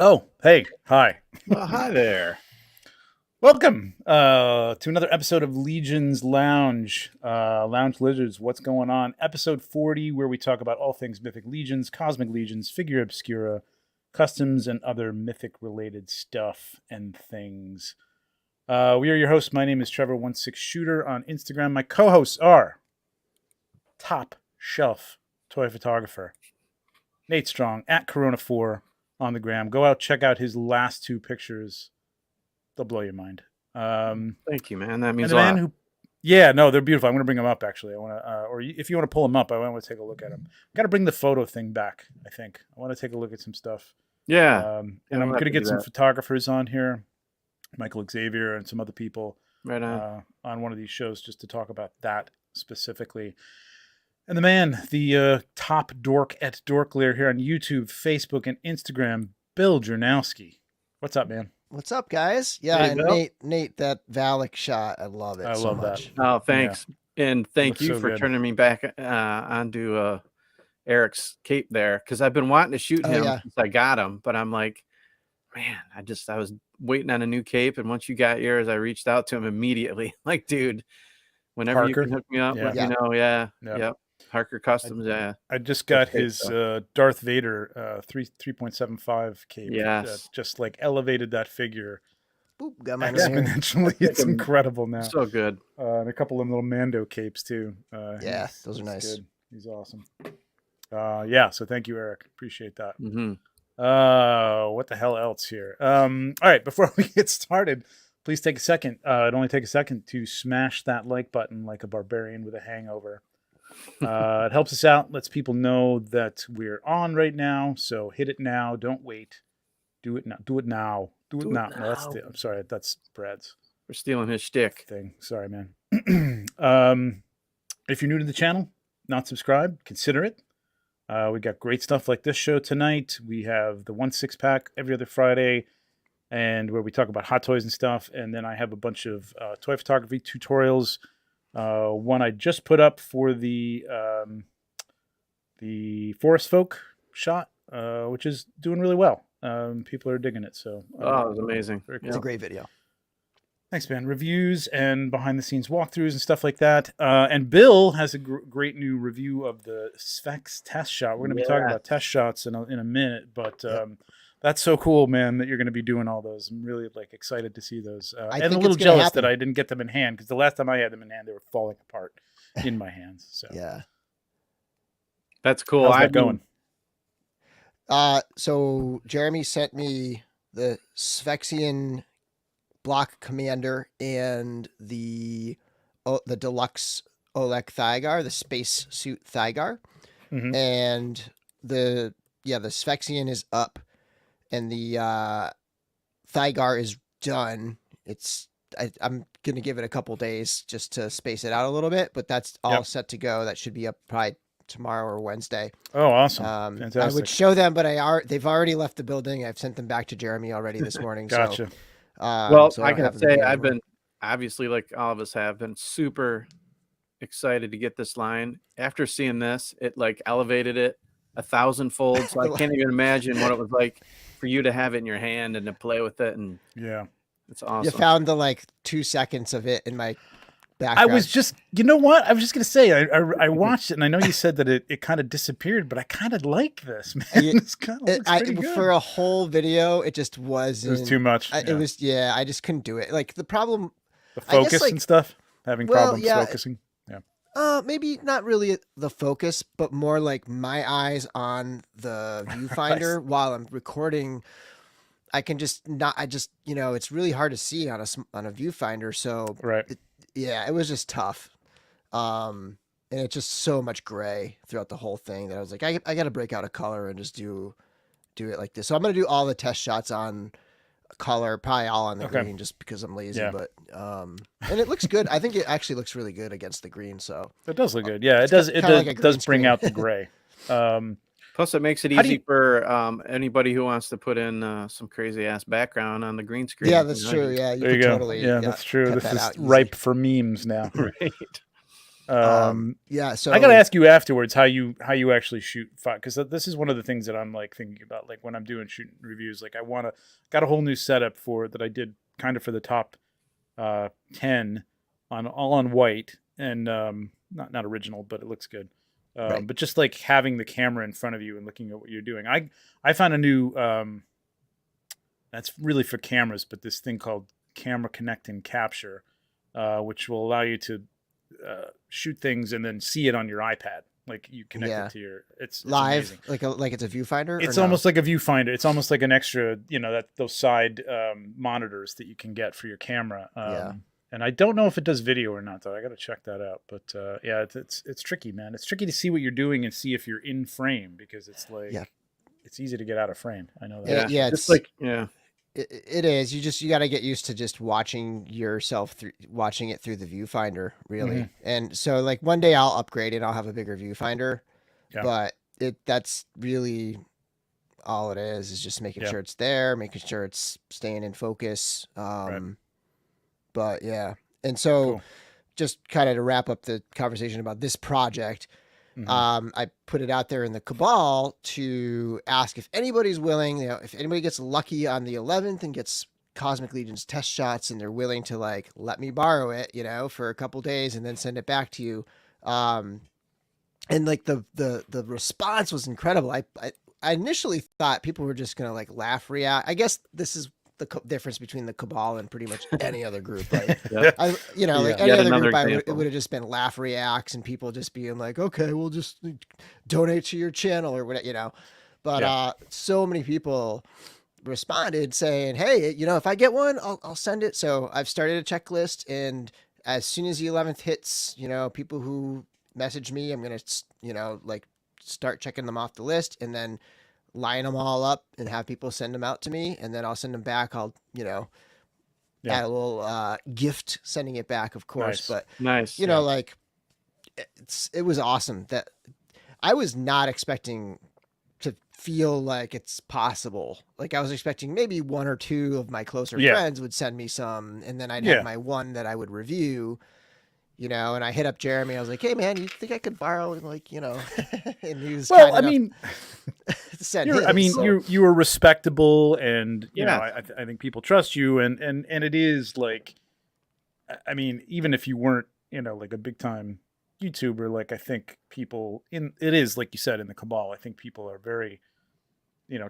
Oh, hey, hi. Well, hi there. Welcome to another episode of Legions Lounge. Lounge Lizards, what's going on? Episode 40, where we talk about all things Mythic Legions, Cosmic Legions, Figure Obscura, customs, and other mythic-related stuff and things. We are your hosts. My name is Trevor16Shooter on Instagram. My co-hosts are Top Shelf Toy Photographer, Nate Strong, at Corona4 on the gram. Go out, check out his last two pictures. They'll blow your mind. Thank you, man. That means and a the man lot. who, yeah, no, they're beautiful. I'm going to bring them up actually. I want to, or if you want to pull them up, I want to take a look at them. Got to bring the photo thing back. I think I want to take a look at some stuff. Yeah. And I'm going to get some photographers on here, Michael Xavier and some other people, right on one of these shows just to talk about that specifically. And the man, the top dork at Dorklear here on YouTube, Facebook, and Instagram, Bill Jernowski. What's up, man? What's up, guys? Yeah, Hey, and Bill. Nate, that Valak shot, I love it. I so love much. that. Oh, thanks. Yeah. And thank you so for good. turning me back onto Eric's cape there, because I've been wanting to shoot him since I got him, but I'm like, man, I was waiting on a new cape, and once you got yours, I reached out to him immediately. Like, dude, whenever Parker? you can hook me up, let me know. Yeah. Parker Customs, I just got his Darth Vader 3.75 cape. Yes. Just like elevated that figure Boop, got mine exponentially. It's incredible now. So good. And a couple of little Mando capes too. Yeah, those are nice. Good. He's awesome. So thank you, Eric. Appreciate that. Mm-hmm. What the hell else here? All right, before we get started, please take a second. It only take a second to smash that like button like a barbarian with a hangover. It helps us out, lets people know that we're on right now. So hit it now. Don't wait. Do it now. Do it now. Do it now. No, I'm sorry. That's Brad's. We're stealing his shtick thing. Sorry, man. If you're new to the channel, not subscribed, consider it. We got great stuff like this show tonight. We have the 1/6 pack every other Friday, and where we talk about hot toys and stuff. And then I have a bunch of toy photography tutorials. One I just put up for the Forest Folk shot, which is doing really well. People are digging it. So it was amazing. Cool. It's a great video. Thanks, man. Reviews and behind the scenes walkthroughs and stuff like that. And Bill has a great new review of the Sphex test shot. We're going to be talking about test shots in a minute, but that's so cool, man, that you're going to be doing all those. I'm really excited to see those. And a little jealous that I didn't get them in hand, because the last time I had them in hand, they were falling apart in my hands. So yeah, that's cool. How's that going? So Jeremy sent me the Sphexian block commander and the deluxe Oleg Thygar, the space suit Thygar, and the Sphexian is up. And the Thygar is done. I'm going to give it a couple days just to space it out a little bit, but that's all set to go. That should be up probably tomorrow or Wednesday. Oh, awesome. Fantastic. I would show them, but they've already left the building. I've sent them back to Jeremy already this morning. Gotcha. So I can say I've been, obviously, like all of us have been, super excited to get this line. After seeing this, it elevated it 1,000-fold. So I can't even imagine what it was like for you to have it in your hand and to play with it. And it's awesome. You found the 2 seconds of it in my background. I was just, you know what? I was just going to say, I watched it, and I know you said that it kind of disappeared, but I kind of like this, man. It's kind of pretty good. For a whole video, it just wasn't. It was too much. It was, I just couldn't do it. The problem. The focus and stuff? Having problems focusing? Maybe not really the focus, but more my eyes on the viewfinder while I'm recording. I can just not. It's really hard to see on a viewfinder. So it was just tough. And it's just so much gray throughout the whole thing that I was like, I got to break out a color and just do it like this. So I'm gonna do all the test shots on color, probably all on the green, just because I'm lazy. But and it looks good. I think it actually looks really good against the green. So it does look good. Yeah, it does. It does bring out the gray. Plus, it makes it easy for anybody who wants to put in some crazy ass background on the green screen. Yeah, that's true. Yeah, there you go. Totally, that's true. This is ripe for memes now. Right. Yeah. So I gotta ask you afterwards how you actually shoot, because this is one of the things that I'm like thinking about, like when I'm doing shooting reviews. Like I got a whole new setup that I did kind of for the top 10 all on white, and not original, but it looks good. Right. But just like having the camera in front of you and looking at what you're doing. I found a new that's really for cameras, but this thing called Camera Connect and Capture, which will allow you to shoot things and then see it on your iPad. Like you connect it to your, it's live, amazing. like it's a viewfinder. It's almost like a viewfinder. It's almost like an extra, those side monitors that you can get for your camera. And I don't know if it does video or not, though. I got to check that out. But yeah, it's tricky, man. It's tricky to see what you're doing and see if you're in frame, because it's like it's easy to get out of frame. I know that. Yeah, it's like It is. You got to get used to just watching yourself watching it through the viewfinder, really. Mm-hmm. And so, like one day I'll upgrade it. I'll have a bigger viewfinder, but that's really all it is just making sure it's there, making sure it's staying in focus. But yeah, and so just kind of to wrap up the conversation about this project. I put it out there in the Cabal to ask if anybody's willing, if anybody gets lucky on the 11th and gets Cosmic Legions test shots and they're willing to like, let me borrow it, for a couple days and then send it back to you. And like the response was incredible. I initially thought people were just going to like laugh, react. I guess this is the difference between the Cabal and pretty much any other group. Like, like any other group, it would have just been laugh reacts and people just being like, okay, we'll just donate to your channel or whatever, But so many people responded saying, hey, if I get one, I'll send it. So I've started a checklist, and as soon as the 11th hits, people who message me, I'm going to, like start checking them off the list and then line them all up and have people send them out to me, and then I'll send them back. I'll, add a little gift sending it back, of course. But like it was awesome. That I was not expecting to feel like it's possible. Like I was expecting maybe one or two of my closer friends would send me some, and then I'd have my one that I would review. And I hit up Jeremy. I was like, "Hey, man, you think I could borrow?" Like, and he was you were respectable, and I think people trust you, and it is like, I mean, even if you weren't, like a big time YouTuber, like I think people it is like you said in the Cabal. I think people are very,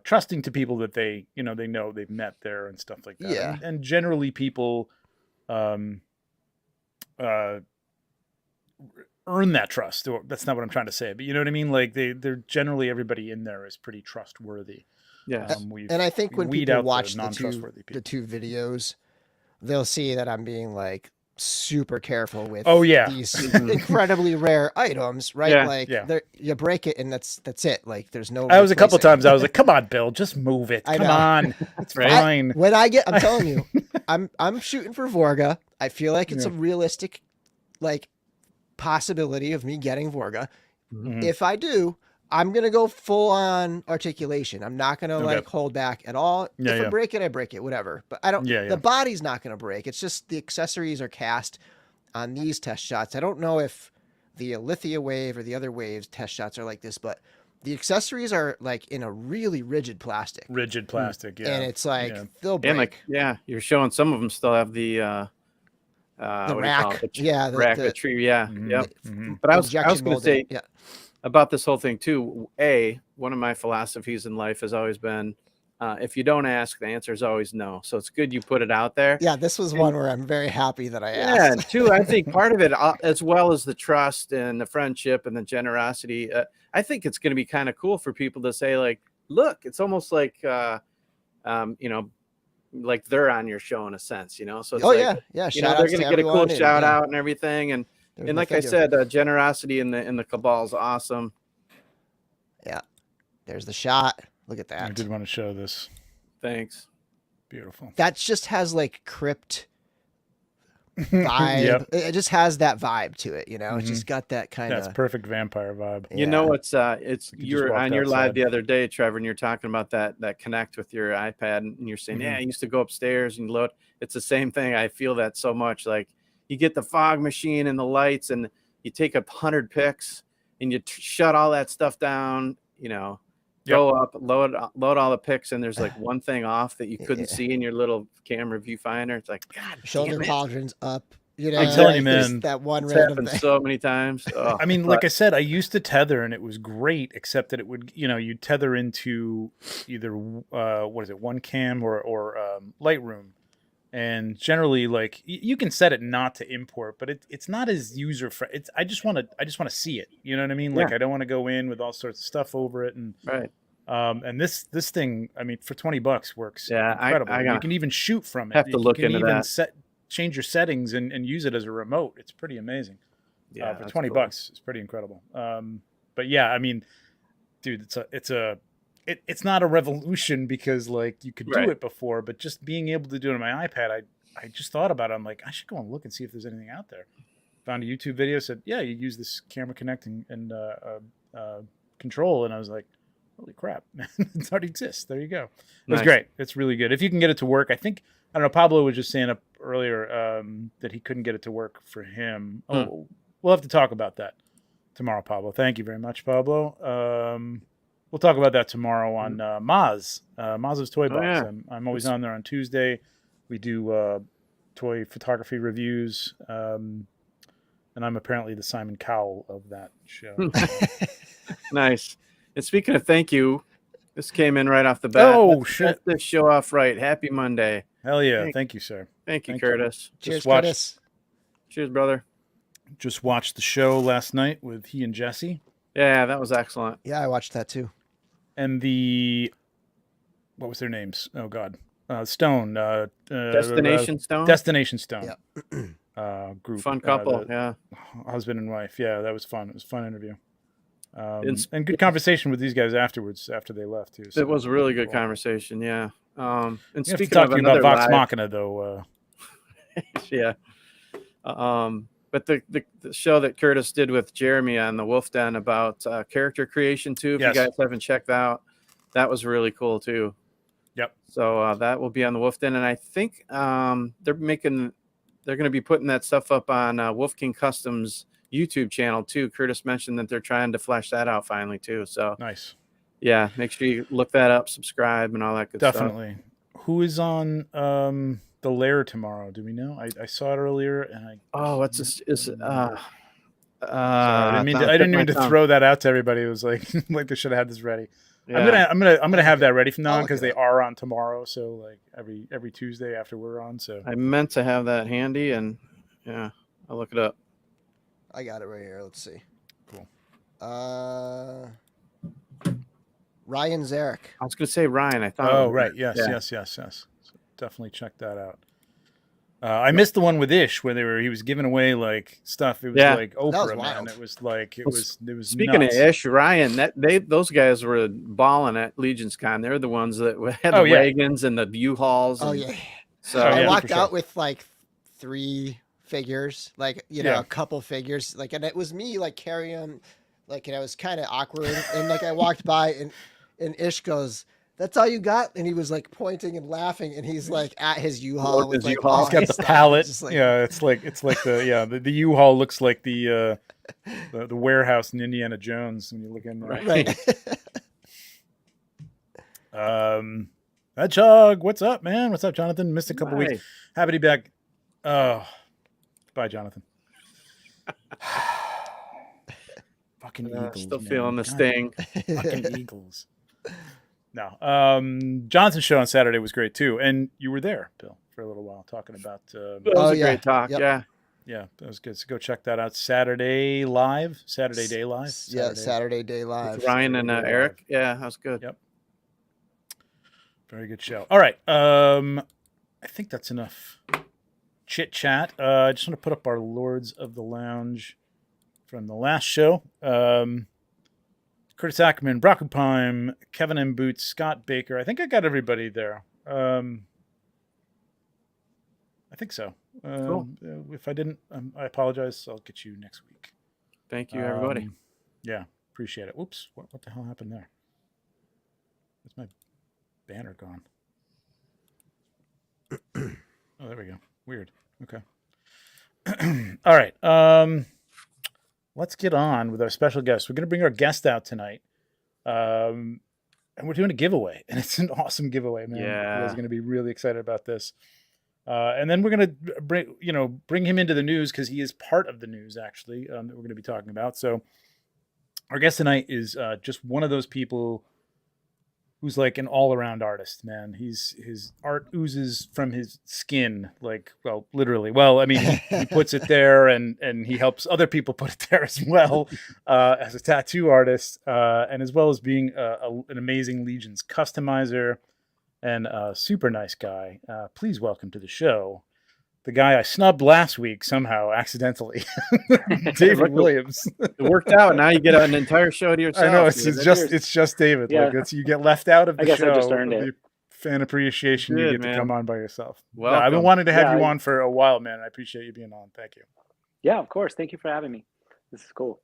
trusting to people that they know they've met there and stuff like that. Yeah, and generally people, earn that trust, or that's not what I'm trying to say, but you know what I mean? Like they're generally, everybody in there is pretty trustworthy. Yeah. And I think when people watch the two videos, they'll see that I'm being like super careful with these incredibly rare items, right? You break it and that's it. Like there's no, I was a couple times I was like, come on, Bill, just move it. Come on. It's fine. I'm telling you, I'm shooting for Vorga. I feel like it's a realistic, like, possibility of me getting Vorga. If I do, I'm gonna go full on articulation. I'm not gonna like hold back at all. If I break it, whatever. But I don't. The body's not gonna break. It's just the accessories are cast on these test shots. I don't know if the Alithia wave or the other waves test shots are like this, but the accessories are like in a really rigid plastic. And it's like they'll break. And like you're showing some of them still have the rack, the tree, But I was going to say about this whole thing too. One of my philosophies in life has always been, if you don't ask, the answer is always no. So it's good you put it out there. Yeah, this was one where I'm very happy that I asked. Yeah, and two, I think part of it, as well as the trust and the friendship and the generosity, I think it's going to be kind of cool for people to say, like, look, it's almost like, like they're on your show in a sense, so it's they're going to get a cool shout out and everything, and like I said, generosity in the Cabal is awesome. There's the shot. Look at that. I did want to show this. Thanks. Beautiful. That just has like crypt vibe. It just has that vibe to it, It's just got that kind of. That's perfect vampire vibe. It's you're on your live the other day, Trevor, and you're talking about that connect with your iPad, and you're saying, I used to go upstairs and load. It's the same thing. I feel that so much. Like you get the fog machine and the lights, and you take 100 pics and you shut all that stuff down, go up, load all the pics, and there's like one thing off that you couldn't see in your little camera viewfinder. It's like, God, shoulder pauldrons up. I'm telling you, man, that one it's random happened thing. so many times. I mean, like I said, I used to tether and it was great, except that it would, you'd tether into either OneCam or Lightroom. And generally, like you can set it not to import, but it's not as user friendly. I just want to see it. You know what I mean? Like I don't want to go in with all sorts of stuff over it. And right. And this thing, I mean, for $20 works incredible. You can even shoot from it. Have to look into that. Change your settings and use it as a remote. It's pretty amazing. Yeah, for $20, it's pretty incredible. But yeah, I mean, dude, it's not a revolution because like you could do it before, but just being able to do it on my iPad, I just thought about it. I'm like, I should go and look and see if there's anything out there. Found a YouTube video, said, yeah, you use this camera connect and control. And I was like, holy crap, man, it already exists. There you go. It was great. It's really good. If you can get it to work, I don't know, Pablo was just saying up earlier that he couldn't get it to work for him. We'll have to talk about that tomorrow, Pablo. Thank you very much, Pablo. We'll talk about that tomorrow on Maz's Toy Box. Yeah. I'm always on there on Tuesday. We do toy photography reviews, and I'm apparently the Simon Cowell of that show. Nice. And speaking of thank you, this came in right off the bat. Shit. Let's this show off right. Happy Monday. Hell yeah. Thank you, sir. Thank you, Curtis. Cheers, Curtis. Cheers, brother. Just watched the show last night with he and Jesse. Yeah, that was excellent. Yeah, I watched that too. And what was their names? Oh God, Stone. Destination Stone. Destination Stone. Yeah. Group. Fun couple. Husband and wife. Yeah, that was fun. It was a fun interview. And good conversation with these guys afterwards after they left too. So it was a really good conversation. Yeah. And we have to speaking talk of to you about Vox live, Machina though. Yeah. But the show that Curtis did with Jeremy on the Wolf Den about character creation too, if you guys haven't checked out, that was really cool too. Yep. So that will be on the Wolf Den, and I think they're going to be putting that stuff up on Wolf King Customs YouTube channel too. Curtis mentioned that they're trying to flesh that out finally too. So nice. Yeah, make sure you look that up, subscribe, and all that good stuff. Definitely. Who is on the Lair tomorrow? Do we know? I saw it earlier, and what's this? Sorry, I didn't mean to throw that out to everybody. It was like they should have had this ready. Yeah. I'm gonna have that ready from now on because they are on tomorrow. So like every Tuesday after we're on. So I meant to have that handy, and yeah, I'll look it up. I got it right here. Let's see. Cool. Ryan Zarek. I was gonna say Ryan. I thought. Oh right, yes. So definitely check that out. I missed the one with Ish where he was giving away like stuff. It was like Oprah, man. It was like it was. Speaking nuts. of Ish, Ryan, those guys were balling at LegionsCon. They're the ones that had the wagons and the U-Hauls. Oh yeah. So I walked out with like 3 figures, like a couple figures, like, and it was me like carrying them, like, and I was kind of awkward, and like I walked by and Ish goes, "That's all you got?" And he was like pointing and laughing, and he's like at his U-Haul with like he's got the pallet. Like, it's like the U-Haul looks like the warehouse in Indiana Jones when you look in there. Right. Hedgehog, what's up, man? What's up, Jonathan? Missed a couple weeks. Happy to be back. Bye, Jonathan. Fucking Eagles. Still feeling the sting. Fucking Eagles. No. Johnson's show on Saturday was great too, and you were there, Bill, for a little while talking about. That was a great talk. Yep. Yeah, that was good. So go check that out. Saturday Day Live. Yeah, Saturday Day Live. With Ryan and Eric. Yeah, that was good. Yep. Very good show. All right. I think that's enough chit chat. I just want to put up our Lords of the Lounge from the last show. Curtis Ackerman, Brock Upheim, Kevin M. Boots, Scott Baker. I think I got everybody there. I think so. Cool. If I didn't, I apologize. I'll get you next week. Thank you, everybody. Yeah, appreciate it. Whoops. What the hell happened there? Where's my banner gone? Oh, there we go. Weird. Okay. All right. let's get on with our special guest. We're going to bring our guest out tonight. And we're doing a giveaway, and it's an awesome giveaway, man. Yeah. You guys are going to be really excited about this. And then we're going to bring him into the news because he is part of the news, actually, that we're going to be talking about. So our guest tonight is just one of those people who's like an all-around artist, man. His art oozes from his skin, like, well, literally. Well, I mean, he puts it there, and he helps other people put it there as well, as a tattoo artist, and as well as being an amazing Legions customizer and a super nice guy. Please welcome to the show the guy I snubbed last week somehow accidentally, David Williams. It worked out. Now you get an entire show to yourself. I know it's just David. Yeah. Like you get left out of the I guess show. I just earned it. The fan appreciation, Good, you get man. to come on by yourself. Welcome. No, I've been wanting to have you Yeah, on for a while, man. I appreciate you being on. Thank you. Yeah, of course. Thank you for having me. This is cool.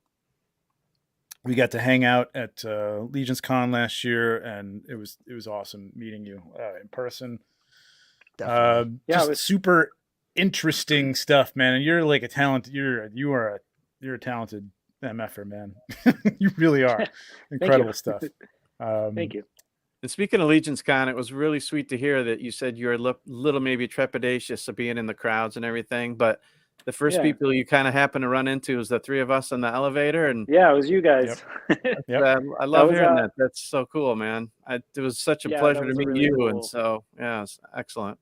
We got to hang out at LegionsCon last year, and it was awesome meeting you in person. Definitely. Yeah, Just it was- super interesting stuff, man. And you're like a talent. You're a talented MFer, man. You really are. Incredible stuff. Thank you. And speaking of LegionsCon, it was really sweet to hear that you said you were a little maybe trepidatious of being in the crowds and everything, but the first Yeah. people you kind of happened to run into was the three of us in the elevator, and Yeah, it was you guys. Yep. I love was, hearing that. That's so cool, man. It was such a Yeah, pleasure that to was a meet really you, cool- and so yeah, it's excellent.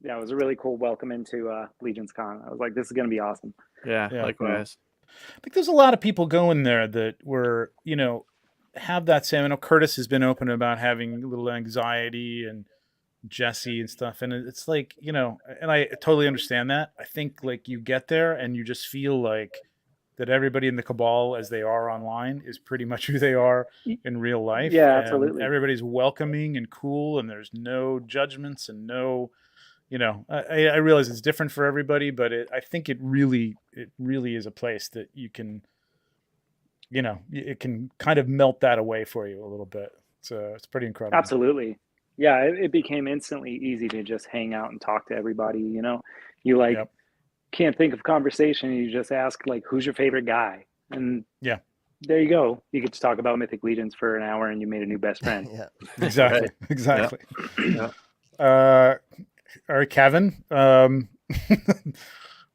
Yeah, it was a really cool welcome into LegionsCon. I was like, this is going to be awesome. Yeah, Yeah. likewise. I think there's a lot of people going there that were, have that same. I know Curtis has been open about having a little anxiety, and Jesse and stuff. And it's like, and I totally understand that. I think like you get there and you just feel like that everybody in the Cabal, as they are online, is pretty much who they are in real life. Yeah, And absolutely. everybody's welcoming and cool, and there's no judgments and no, I realize it's different for everybody, but I think it really is a place that you can, it can kind of melt that away for you a little bit. So it's pretty incredible. Absolutely. Yeah, it became instantly easy to just hang out and talk to everybody. You Yep. can't think of conversation. You just ask like, who's your favorite guy? And Yeah. there you go. You get to talk about Mythic Legions for an hour and you made a new best friend. Yeah. Exactly. Right. Exactly. Yeah. All right, Kevin. I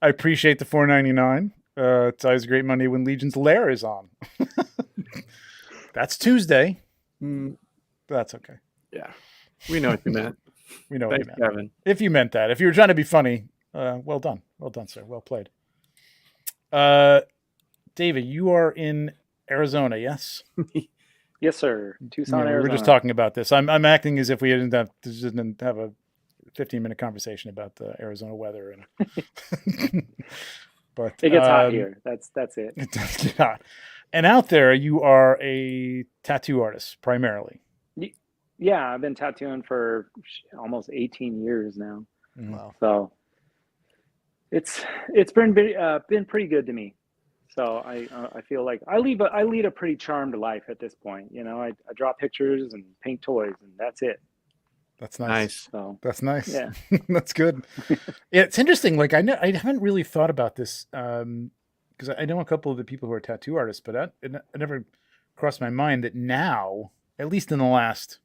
appreciate the $4.99. It's always great money when Legion's Lair is on. That's Tuesday. That's okay. Yeah, we know what you meant. We know what Thanks, you meant. Kevin. If you meant that. If you were trying to be funny, well done. Well done, sir. Well played. David, you are in Arizona, yes? Yes, sir. Tucson, Yeah, we Arizona. were just talking about this. I'm acting as if we didn't have a 15-minute conversation about the Arizona weather, and but It gets hot here. That's it. It does get hot. And out there, you are a tattoo artist primarily. Yeah, I've been tattooing for almost 18 years now. Wow. So it's been pretty good to me. So I feel like I lead a pretty charmed life at this point. I draw pictures and paint toys, and that's it. That's nice. Nice. So That's nice. yeah, That's good. Yeah, it's interesting. Like I haven't really thought about this because I know a couple of the people who are tattoo artists, but it never crossed my mind that now, at least in the last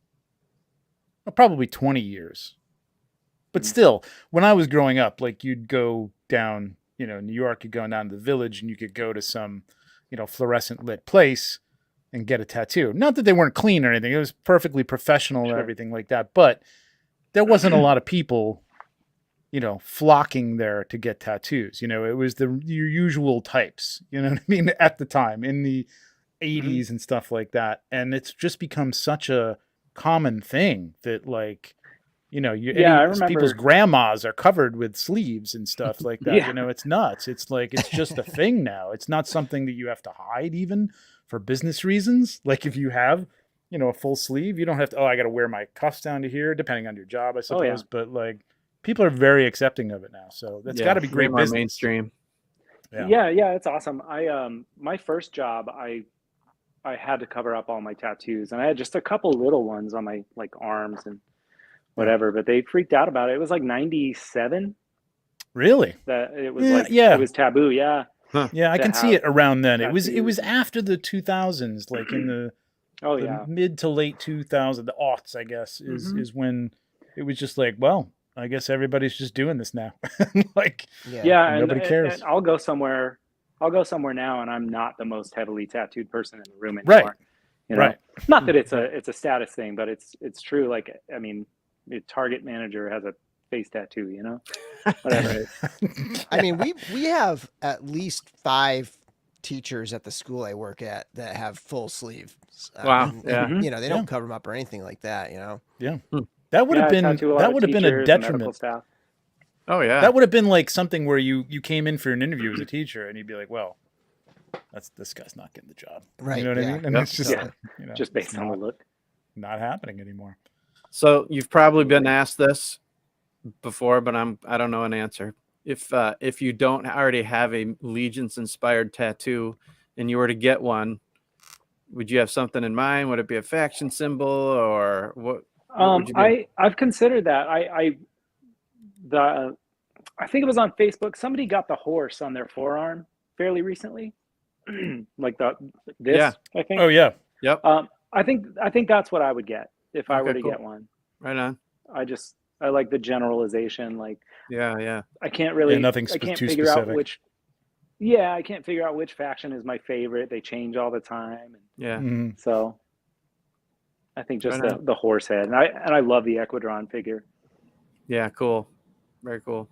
probably 20 years, but still, when I was growing up, like you'd go down, New York, you'd go down to the Village, and you could go to some, fluorescent lit place and get a tattoo. Not that they weren't clean or anything; it was perfectly professional and Sure. everything like that. But there wasn't a lot of people, flocking there to get tattoos. It was your usual types. You know what I mean? At the time, in the 80s and stuff like that, and it's just become such a common thing that like I remember people's grandmas are covered with sleeves and stuff like that. Yeah. It's nuts. It's like it's just a thing now. It's not something that you have to hide even for business reasons. Like if you have a full sleeve, you don't have to I got to wear my cuffs down to here, depending on your job, I suppose. yeah. But like people are very accepting of it now, so that's got to be great Way more business. mainstream. yeah, it's awesome. My first job, I had to cover up all my tattoos, and I had just a couple little ones on my like arms and whatever, but they freaked out about it. It was like 97 Really? that it was Yeah, like yeah. it was taboo. Yeah. Yeah, I to can see have it around then. It was tattoos. after the 2000s, like in the Oh the yeah. mid to late 2000s, the aughts, I guess, is when it was just like, well, I guess everybody's just doing this now. Like, Yeah. Yeah, and nobody cares. and I'll go somewhere. I'll go somewhere now, and I'm not the most heavily tattooed person in the room Right. anymore. You know, Right. not that it's a status thing, but it's true. Like, I mean, the Target manager has a face tattoo. You know, whatever. I mean, we have at least 5 teachers at the school I work at that have full sleeves. Wow, And, yeah. you know, they don't Yeah. cover them up or anything like that. You know. Yeah. That would Yeah, have I been tattoo a lot that of would have been a teachers and medical detriment. staff. Oh yeah. That would have been like something where you came in for an interview as a teacher and you'd be like, well, this guy's not getting the job. Right. You know what I mean? And Yep. it's just Yeah. you know, Just based it's on the not, look. not happening anymore. So you've probably been asked this before, but I don't know an answer. If you don't already have a Legions inspired tattoo and you were to get one, would you have something in mind? Would it be a faction symbol or what? would you do? I've considered that. I think it was on Facebook. Somebody got the horse on their forearm fairly recently, like this. Yeah. I think. Oh yeah. Yep. I think that's what I would get if I Okay, were to cool. get one. Right on. I like the generalization. Like, Yeah. I can't really. Yeah, nothing I can't too figure out specific. which. Yeah, I can't figure out which faction is my favorite. They change all the time, and Yeah. Mhm. so I think just Right on. the horse head, and I love the Equidron figure. Yeah. Cool. Very cool.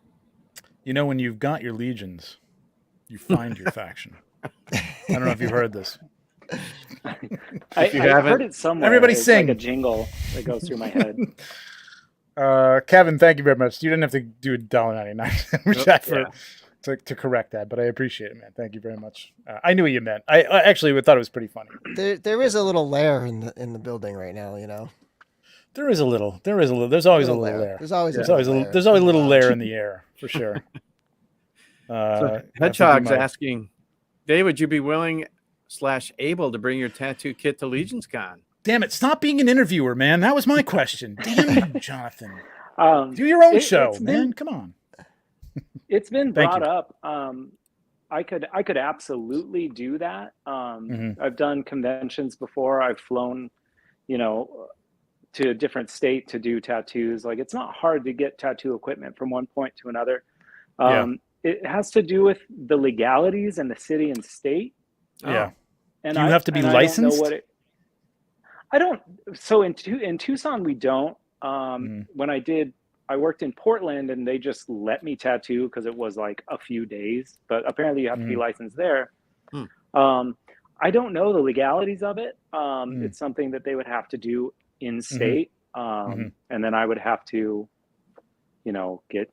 You know, when you've got your legions, you find your faction. I don't know if you've heard this. I you heard haven't- it somewhere. Everybody It's sing. like a jingle that goes through my head. Kevin, thank you very much. You didn't have to do $1.99 Nope, for to correct that, but I appreciate it, man. Thank you very much. I knew what you meant. I actually thought it was pretty funny. There is a little lair in the building right now. You know. There is a little. There's always a little lair. There's always There's a always little lair. there's always a little Lounge. lair in the air for sure. So have to do Hedgehog's my- asking, Dave, would you be willing / able to bring your tattoo kit to LegionsCon? Damn it! Stop being an interviewer, man. That was my question. Damn you, Jonathan. Do your own It- show, it's man. been- Come on. It's been Thank brought you. up. I could absolutely do that. Mhm. I've done conventions before. I've flown, to a different state to do tattoos. Like, it's not hard to get tattoo equipment from one point to another. It has to do with the legalities in the city and state. Yeah. And Do you have to be and I don't know licensed? what I don't. So in Tucson, we don't. Mhm. When I worked in Portland, and they just let me tattoo because it was like a few days. But apparently, you have to be licensed there. I don't know the legalities of it. It's something that they would have to do in state, and then I would have to, get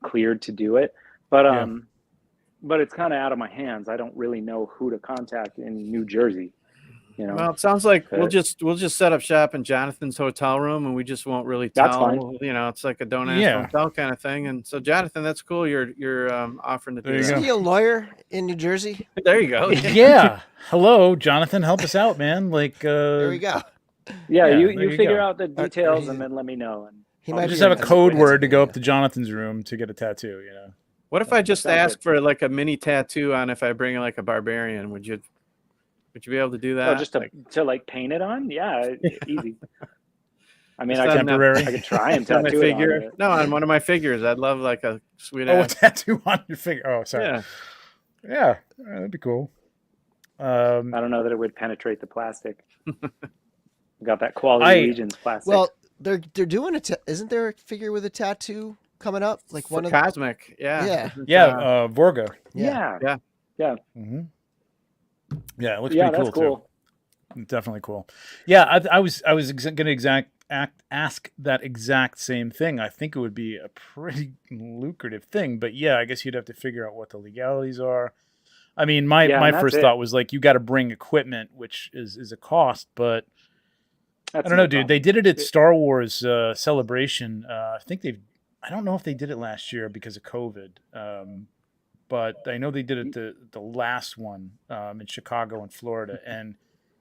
cleared to do it. But it's kind of out of my hands. I don't really know who to contact in New Jersey. Well, it sounds like we'll just set up shop in Jonathan's hotel room, and we just won't really tell. That's fine. It's like a don't ask, don't tell kind of thing. And so, Jonathan, that's cool. You're offering to do There you that. go. Isn't he a lawyer in New Jersey? There you go. Yeah. Hello, Jonathan. Help us out, man. Like, There we go. Yeah, Yeah, you there you figure go. out the details and then let me know. And He I'll might just be have a in code word to go up Pennsylvania. to Jonathan's room to get a tattoo. What if I just Sounds ask good. for like a mini tattoo on if I bring like a barbarian? Would you be able to do that? just to paint it on? Yeah, easy. I mean, Just I on Temporary. could try and on my tattoo it figure? on it. No, on one of my figures. I'd love like a sweet Oh, a ass. tattoo on your finger. Oh, sorry. Yeah. Yeah, that'd be cool. I don't know that it would penetrate the plastic. Got that quality Legions plastic. Well, they're doing isn't there a figure with a tattoo coming up? Like one For of Cosmic. Yeah. Yeah. Yeah, Vorga. yeah. Mm-hmm. Yeah, it looks Yeah, pretty that's cool, too. Definitely cool. Yeah, I was going to ask that exact same thing. I think it would be a pretty lucrative thing, but yeah, I guess you'd have to figure out what the legalities are. I mean, my that's first it. thought was like, you got to bring equipment, which is a cost, but That's I don't know, no dude. problem. They did it at Star Wars Celebration. I don't know if they did it last year because of COVID, but I know they did it the last one in Chicago and Florida, and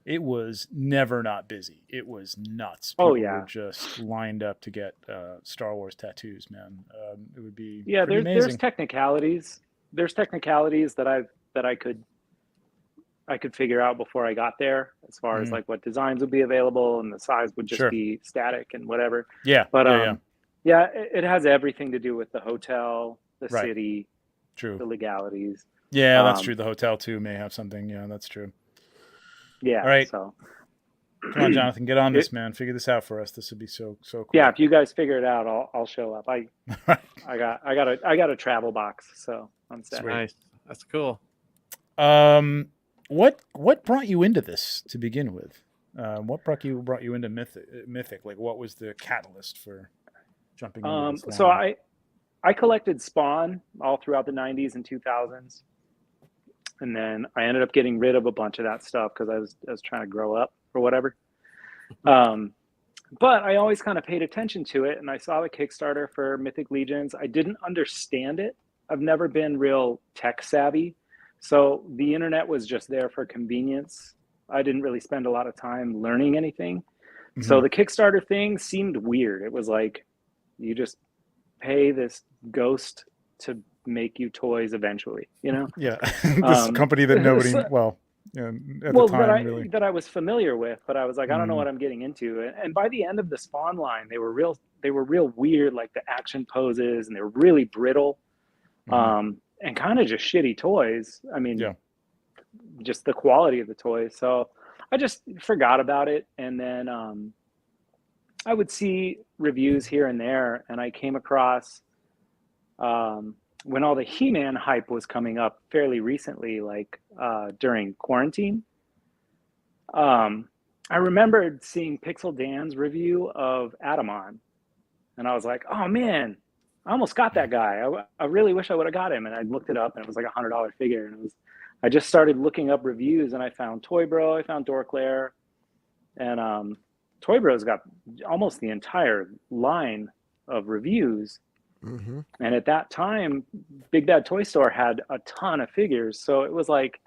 it was never not busy. It was nuts. People were just lined up to get Star Wars tattoos, man. It would be Yeah, pretty there's amazing. technicalities there's technicalities that I could figure out before I got there, as far as like what designs would be available, and the size would just be static and whatever. Yeah. But it has everything to do with the hotel, the city, true, the legalities. Yeah, that's true. The hotel too may have something. Yeah, that's true. Yeah. All right. So come on, Jonathan, get on this, man. Figure this out for us. This would be so cool. Yeah, if you guys figure it out, I'll show up. I got a travel box, so I'm set. Nice. That's cool. What brought you into this to begin with? What brought you into Mythic? Like, what was the catalyst for jumping into this line? So I collected Spawn all throughout the 90s and 2000s, and then I ended up getting rid of a bunch of that stuff because I was trying to grow up or whatever. But I always kind of paid attention to it, and I saw the Kickstarter for Mythic Legions. I didn't understand it. I've never been real tech savvy, so the internet was just there for convenience. I didn't really spend a lot of time learning anything. So the Kickstarter thing seemed weird. It was like, you just pay this ghost to make you toys eventually, you know? Yeah. This company that nobody, that I was familiar with, but I was like, I don't know what I'm getting into. And by the end of the Spawn line, they were real weird, like the action poses, and they were really brittle, and kind of just shitty toys. I mean, just the quality of the toys. So I just forgot about it. And then I would see reviews here and there, and I came across when all the He-Man hype was coming up fairly recently, like during quarantine. I remembered seeing Pixel Dan's review of Atamon, and I was like, oh man, I almost got that guy. I really wish I would have got him. And I looked it up, and it was like $100 figure. And I just started looking up reviews, and I found Toy Bro, I found Dorclair, and Toy Bro's got almost the entire line of reviews. And at that time, Big Bad Toy Store had a ton of figures. So it was like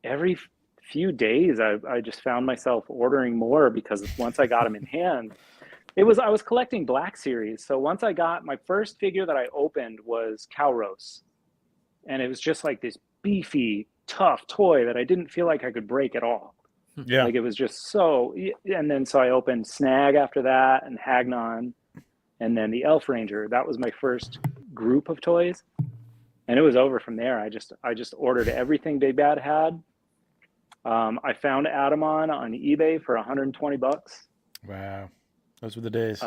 every few days, I just found myself ordering more, because once I got them in hand, I was collecting Black Series. So once I got my first figure that I opened was Calros. And it was just like this beefy, tough toy that I didn't feel like I could break at all. Yeah. Like it was just so, and then so I opened Snag after that, and Hagnon, and then the Elf Ranger. That was my first group of toys. And it was over from there. I just ordered everything Big Bad had. I found Atamon on eBay for $120. Wow. Those were the days.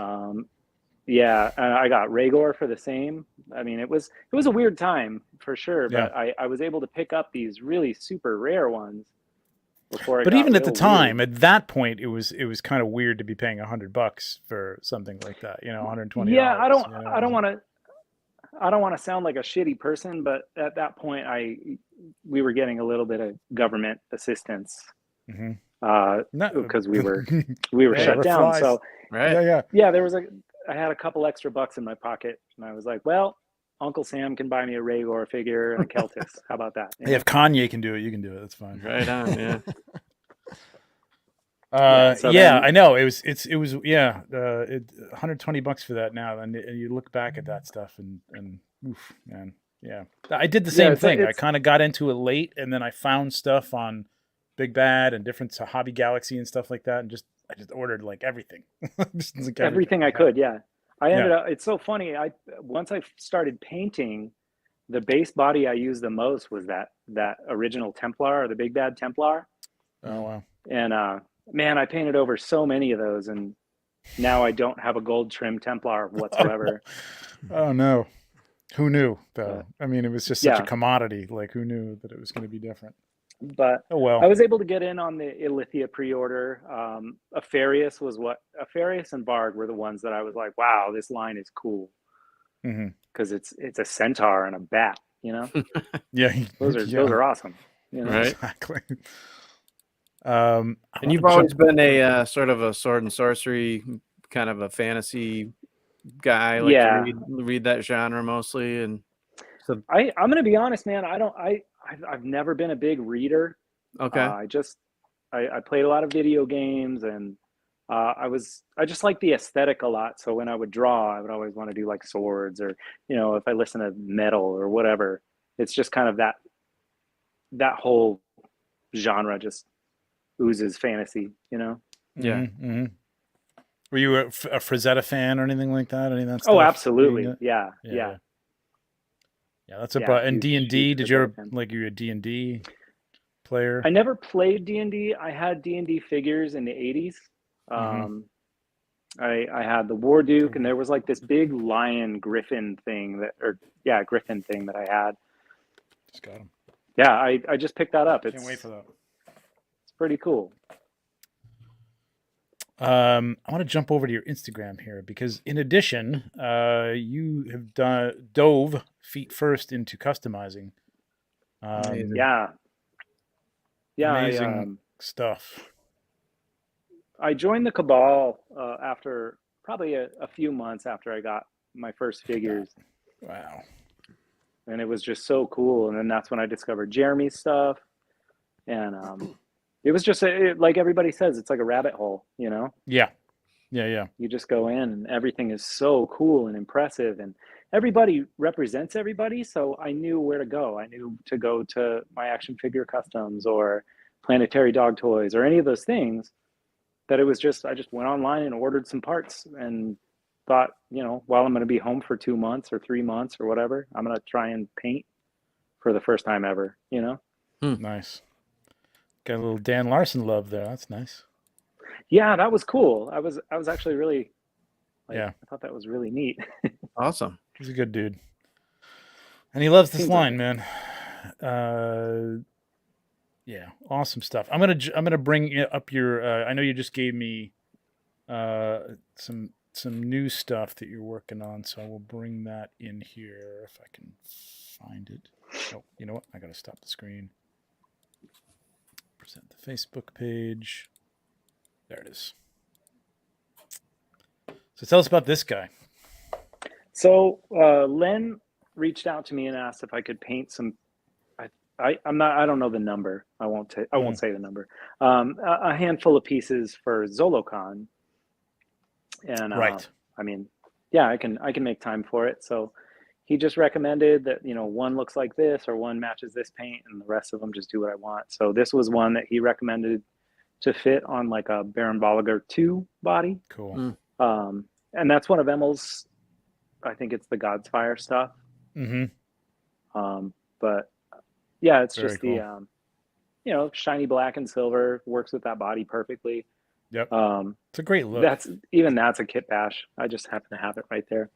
Yeah, I got Rhaegar for the same. I mean, it was a weird time for sure, but I was able to pick up these really super rare ones before. But even at the time, at that point, it was kind of weird to be paying $100 for something like that. You know, $120. Yeah, I don't want to sound like a shitty person, but at that point, we were getting a little bit of government assistance because we were shut down. So I had a couple extra bucks in my pocket, and I was like, well, Uncle Sam can buy me a Rhaegar figure and a Keltis. How about that? Hey, if Kanye can do it, you can do it. That's fine. Right on, yeah. I know it was $120 for that now, and you look back at that stuff and oof, man, yeah. I did the same thing. I kind of got into it late, and then I found stuff on Big Bad and different Hobby Galaxy and stuff like that, and I just ordered like everything. Everything I could, yeah. I ended up. It's so funny. Once I started painting, the base body I used the most was that original Templar, or the Big Bad Templar. Oh wow! And man, I painted over so many of those, and now I don't have a gold trim Templar whatsoever. Oh no! Who knew though? I mean, it was just such a commodity. Like, who knew that it was going to be different? But oh well. I was able to get in on the Ilithia pre-order. Afarius and Varg were the ones that I was like, wow, this line is cool. Because it's a centaur and a bat, you know? Yeah. Those are awesome. You know? Right. Exactly. And you've always been a sort of a sword and sorcery kind of a fantasy guy. Like to read that genre mostly. And so I'm going to be honest, man. I've never been a big reader. Okay. I played a lot of video games, and I just like the aesthetic a lot. So when I would draw, I would always want to do like swords, or if I listen to metal or whatever, it's just kind of that whole genre just oozes fantasy. Yeah. Mm-hmm. Were you a Frazetta fan or anything like that? Any of that stuff? Oh, absolutely. Yeah. Yeah, that's a Yeah, and huge D&D. Did you Frazetta ever fan. like you a D&D player? I never played D&D. I had D&D figures in the 80s. Mhm. I had the War Duke, and there was like this big lion griffin thing griffin thing that I had. Just got him. Yeah, I just picked that up. Can't wait for that. It's pretty cool. I want to jump over to your Instagram here because, in addition, you have dove feet first into customizing. Amazing. Yeah. Amazing stuff. I joined the Cabal after probably a few months after I got my first figures. Wow. And it was just so cool. And then that's when I discovered Jeremy's stuff. And it was just like everybody says, it's like a rabbit hole, Yeah. You just go in and everything is so cool and impressive, and everybody represents everybody. So I knew where to go. I knew to go to my action figure customs or Planetary Dog Toys or any of those things. That it was just, I just went online and ordered some parts and thought, while I'm going to be home for 2 months or 3 months or whatever, I'm going to try and paint for the first time ever, Nice. Got a little Dan Larson love there. That's nice. Yeah, that was cool. I was actually really, I thought that was really neat. Awesome. He's a good dude. And he loves this Seems line, man. Yeah, awesome stuff. I'm gonna bring up your. I know you just gave me some new stuff that you're working on, so I will bring that in here if I can find it. Oh, you know what? I gotta stop the screen. Present the Facebook page. There it is. So tell us about this guy. So Len reached out to me and asked if I could paint some. I don't know the number. I won't say the number. A handful of pieces for ZoloCon. And Right. I mean, yeah, I can make time for it. So he just recommended that one looks like this or one matches this paint, and the rest of them just do what I want. So this was one that he recommended to fit on like a Baron Bolliger 2 body. Cool. And that's one of Emil's. I think it's the God's Fire stuff. Mm-hmm. But yeah, it's Very just cool. the shiny black and silver works with that body perfectly. Yep. It's a great look. That's a kit bash. I just happen to have it right there.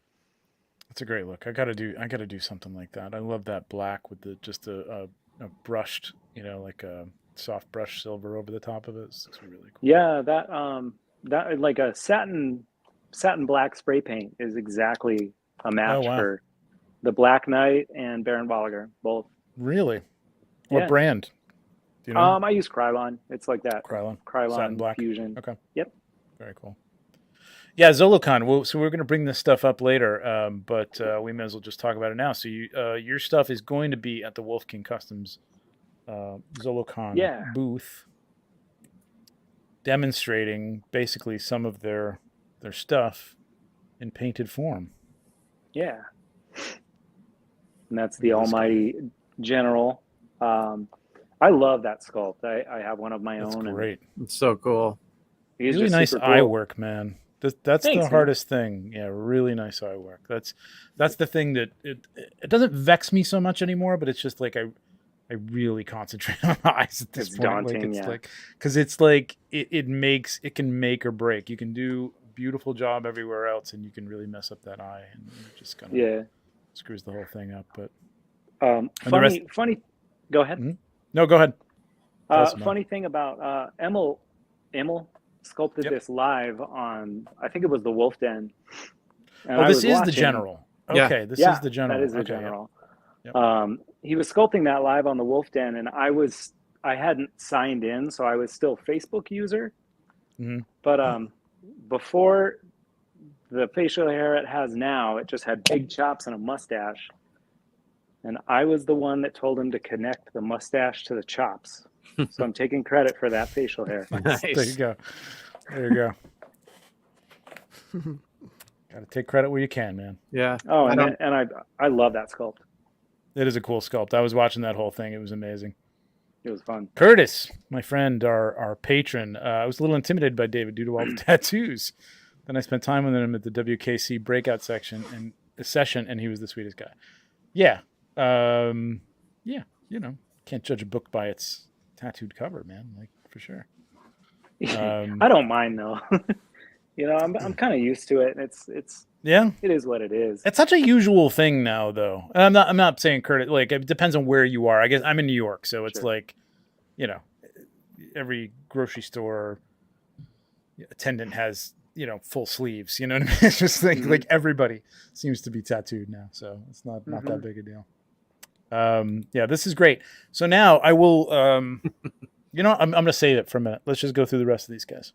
It's a great look. I gotta do something like that. I love that black with just a brushed, like a soft brush silver over the top of it. It's really cool. Yeah, that like a satin black spray paint is exactly a match for the Black Knight and Baron Bolliger, both. Really? What Yeah. brand? Do you know? I use Krylon. It's like that. Krylon Krylon black Fusion. Okay. Yep. Very cool. Yeah, ZoloCon. So we're going to bring this stuff up later, but we may as well just talk about it now. So your stuff is going to be at the Wolf King Customs ZoloCon booth, demonstrating basically some of their stuff in painted form. Yeah. And that's the Almighty General. I love that sculpt. I have one of my own. That's great. It's so cool. He's really just nice super eye cool. work, man. That's Thanks, the hardest thing. Yeah, really nice eye work. That's the thing that it doesn't vex me so much anymore, but it's just like I really concentrate on the eyes at this It's point. daunting, like it's yeah. like because it's like it can make or break. You can do a beautiful job everywhere else, and you can really mess up that eye, and it just kind of screws the whole thing up. But funny. Go ahead. Mm-hmm. No, go ahead. Funny thing about Emil sculpted this live on, I think it was the Wolf Den. And this is the General. Okay, this is the General. That is the General. Yeah. Yep. He was sculpting that live on the Wolf Den, and I hadn't signed in, so I was still Facebook user. Mm-hmm. But before the facial hair it has now, it just had big chops and a mustache. And I was the one that told him to connect the mustache to the chops. So I'm taking credit for that facial hair. Nice. There you go. Got to take credit where you can, man. Yeah. Oh, I don't- I love that sculpt. It is a cool sculpt. I was watching that whole thing. It was amazing. It was fun. Curtis, my friend, our patron, I was a little intimidated by David due to all the tattoos. Then I spent time with him at the WKC breakout session, and he was the sweetest guy. Yeah. Yeah, can't judge a book by its tattooed cover, man, like, for sure. I don't mind though. I'm kind of used to it. It is what it is. It's such a usual thing now, though. And I'm not saying Curtis, like, it depends on where you are. I guess I'm in New York, so it's Sure. like, every grocery store attendant has, full sleeves. You know what I mean? It's just like everybody seems to be tattooed now, so it's not that big a deal. Yeah, this is great. So now I will, I'm going to save it for a minute. Let's just go through the rest of these guys.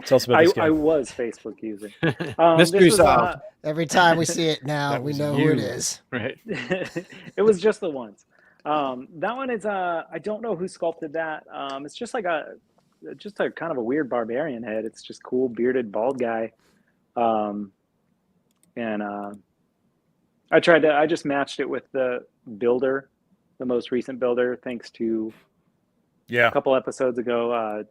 Tell us about this guy. I was Facebook using. Mystery solved. Every time we see it now, That we was know who it you. is. Right. It was just the once. That one is I don't know who sculpted that. It's just like a kind of a weird barbarian head. It's just cool bearded bald guy. I just matched it with the builder, the most recent builder, thanks to Yeah. a couple episodes ago.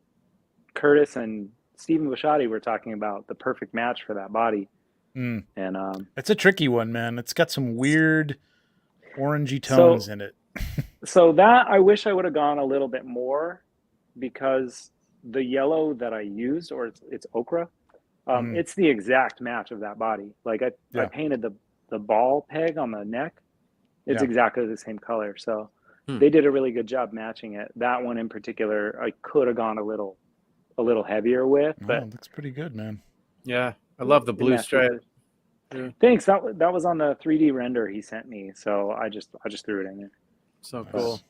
Curtis and Stephen Bushati were talking about the perfect match for that body. Mm. And It's a tricky one, man. It's got some weird orangey tones in it. so that I wish I would have gone a little bit more, because the yellow that I used, or it's ochre, it's the exact match of that body. Like I painted the ball peg on the neck. It's exactly the same color. So they did a really good job matching it. That one in particular, I could have gone a little heavier with, but it looks pretty good, man. Yeah. I love the blue matched stripe. with it. Thanks. That was on the 3D render he sent me, so I just threw it in there. So Nice. cool.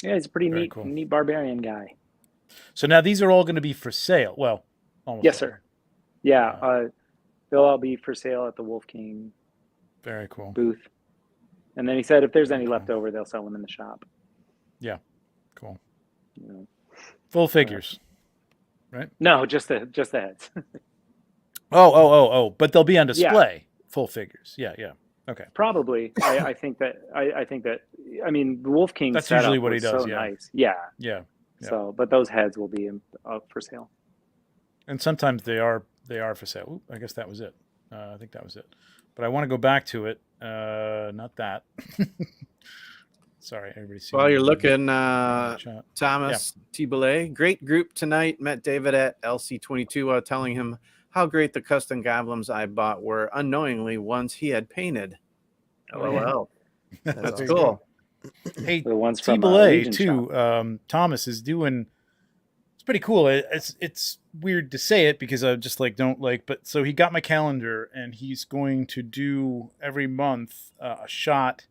Yeah, he's a pretty Very cool. neat barbarian guy. So now these are all going to be for sale. Well, almost. Yes, all. sir. Yeah, they'll all be for sale at the Wolf King Very cool. booth. And then he said if there's any Cool. left over, they'll sell them in the shop. Cool. You know. Full figures. No, just the heads. Oh. But they'll be on display. Full figures. Yeah. Okay. Probably. I think that. I mean, the Wolf King. That's setup usually what he was does, So yeah. nice. Yeah. Yeah. So, but those heads will be up for sale. And sometimes they are for sale. Ooh, I guess that was it. I think that was it. But I want to go back to it. Not that. Sorry, everybody's. While you're looking, chat. Thomas Tiboulet, great group tonight. Met David at LC22 telling him how great the custom goblins I bought were, unknowingly ones he had painted. LOL. That's awesome. cool. Hey, The ones from Tiboulet Legion too. shop. Thomas is doing. It's pretty cool. It's weird to say it because I just don't like. But so he got my calendar and he's going to do every month a shot,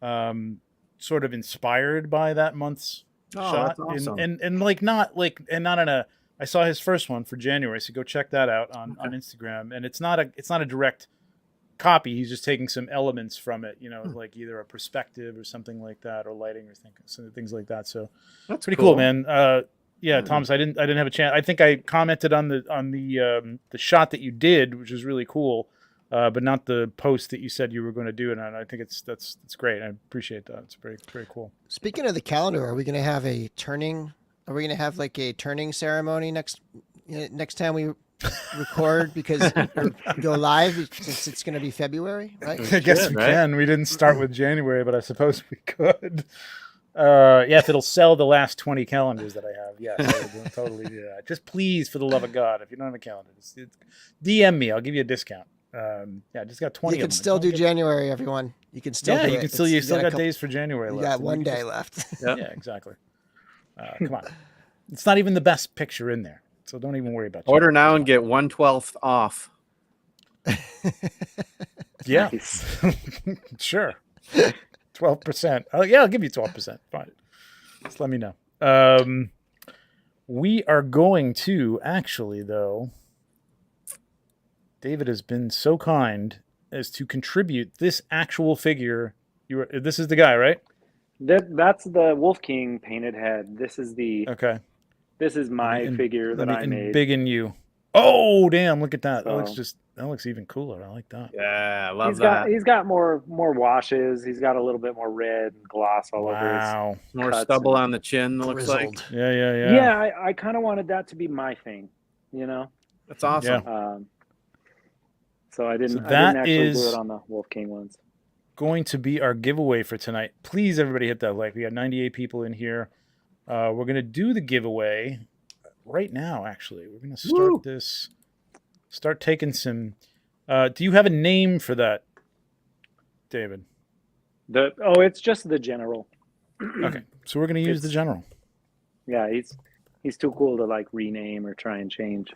sort of inspired by that month's shot. That's awesome. And not in a. I saw his first one for January, so go check that out on Instagram. And it's not a direct copy. He's just taking some elements from it, like either a perspective or something like that, or lighting or things like that. So That's pretty cool, man. Thomas, I didn't have a chance. I think I commented on the shot that you did, which is really cool, but not the post that you said you were going to do it on. I think that's great. I appreciate that. It's very, very cool. Speaking of the calendar, are we going to have a turning? Are we going to have like a turning ceremony next time we record or go live, since it's going to be February, right? I guess we can. We didn't start with January, but I suppose we could. If it'll sell the last 20 calendars that I have, yes, I will totally do that. Just please, for the love of God, if you don't have a calendar, DM me. I'll give you a discount. Just got 20. You can still do January, everyone. You can still do you it. can still. You still got days for January You left. got one day left. Yeah, exactly. Come on, it's not even the best picture in there, so don't even worry about it. Order now and get 1/12 off. Yeah, Nice. sure. 12%. Oh yeah, I'll give you 12%. Fine. Just let me know. We are going to actually, though. David has been so kind as to contribute this actual figure. This is the guy, right? That's the Wolf King painted head. This is the Okay. this is my figure that I made. Embiggen you. Oh, damn! Look at that. So, That looks even cooler. I like that. Yeah, I love that. He's got more washes. He's got a little bit more red and gloss all over his. Wow. More stubble on the chin. Looks like. Grizzled. Yeah. Yeah, I kind of wanted that to be my thing. You know. That's awesome. So I didn't that actually do is it on the Wolf King ones. going to be our giveaway for tonight. Please, everybody, hit that like. We got 98 people in here. We're gonna do the giveaway right now. Actually, we're gonna start this. Start taking some. Do you have a name for that, David? It's just the general. Okay, so we're gonna use the general. Yeah, he's too cool to like rename or try and change.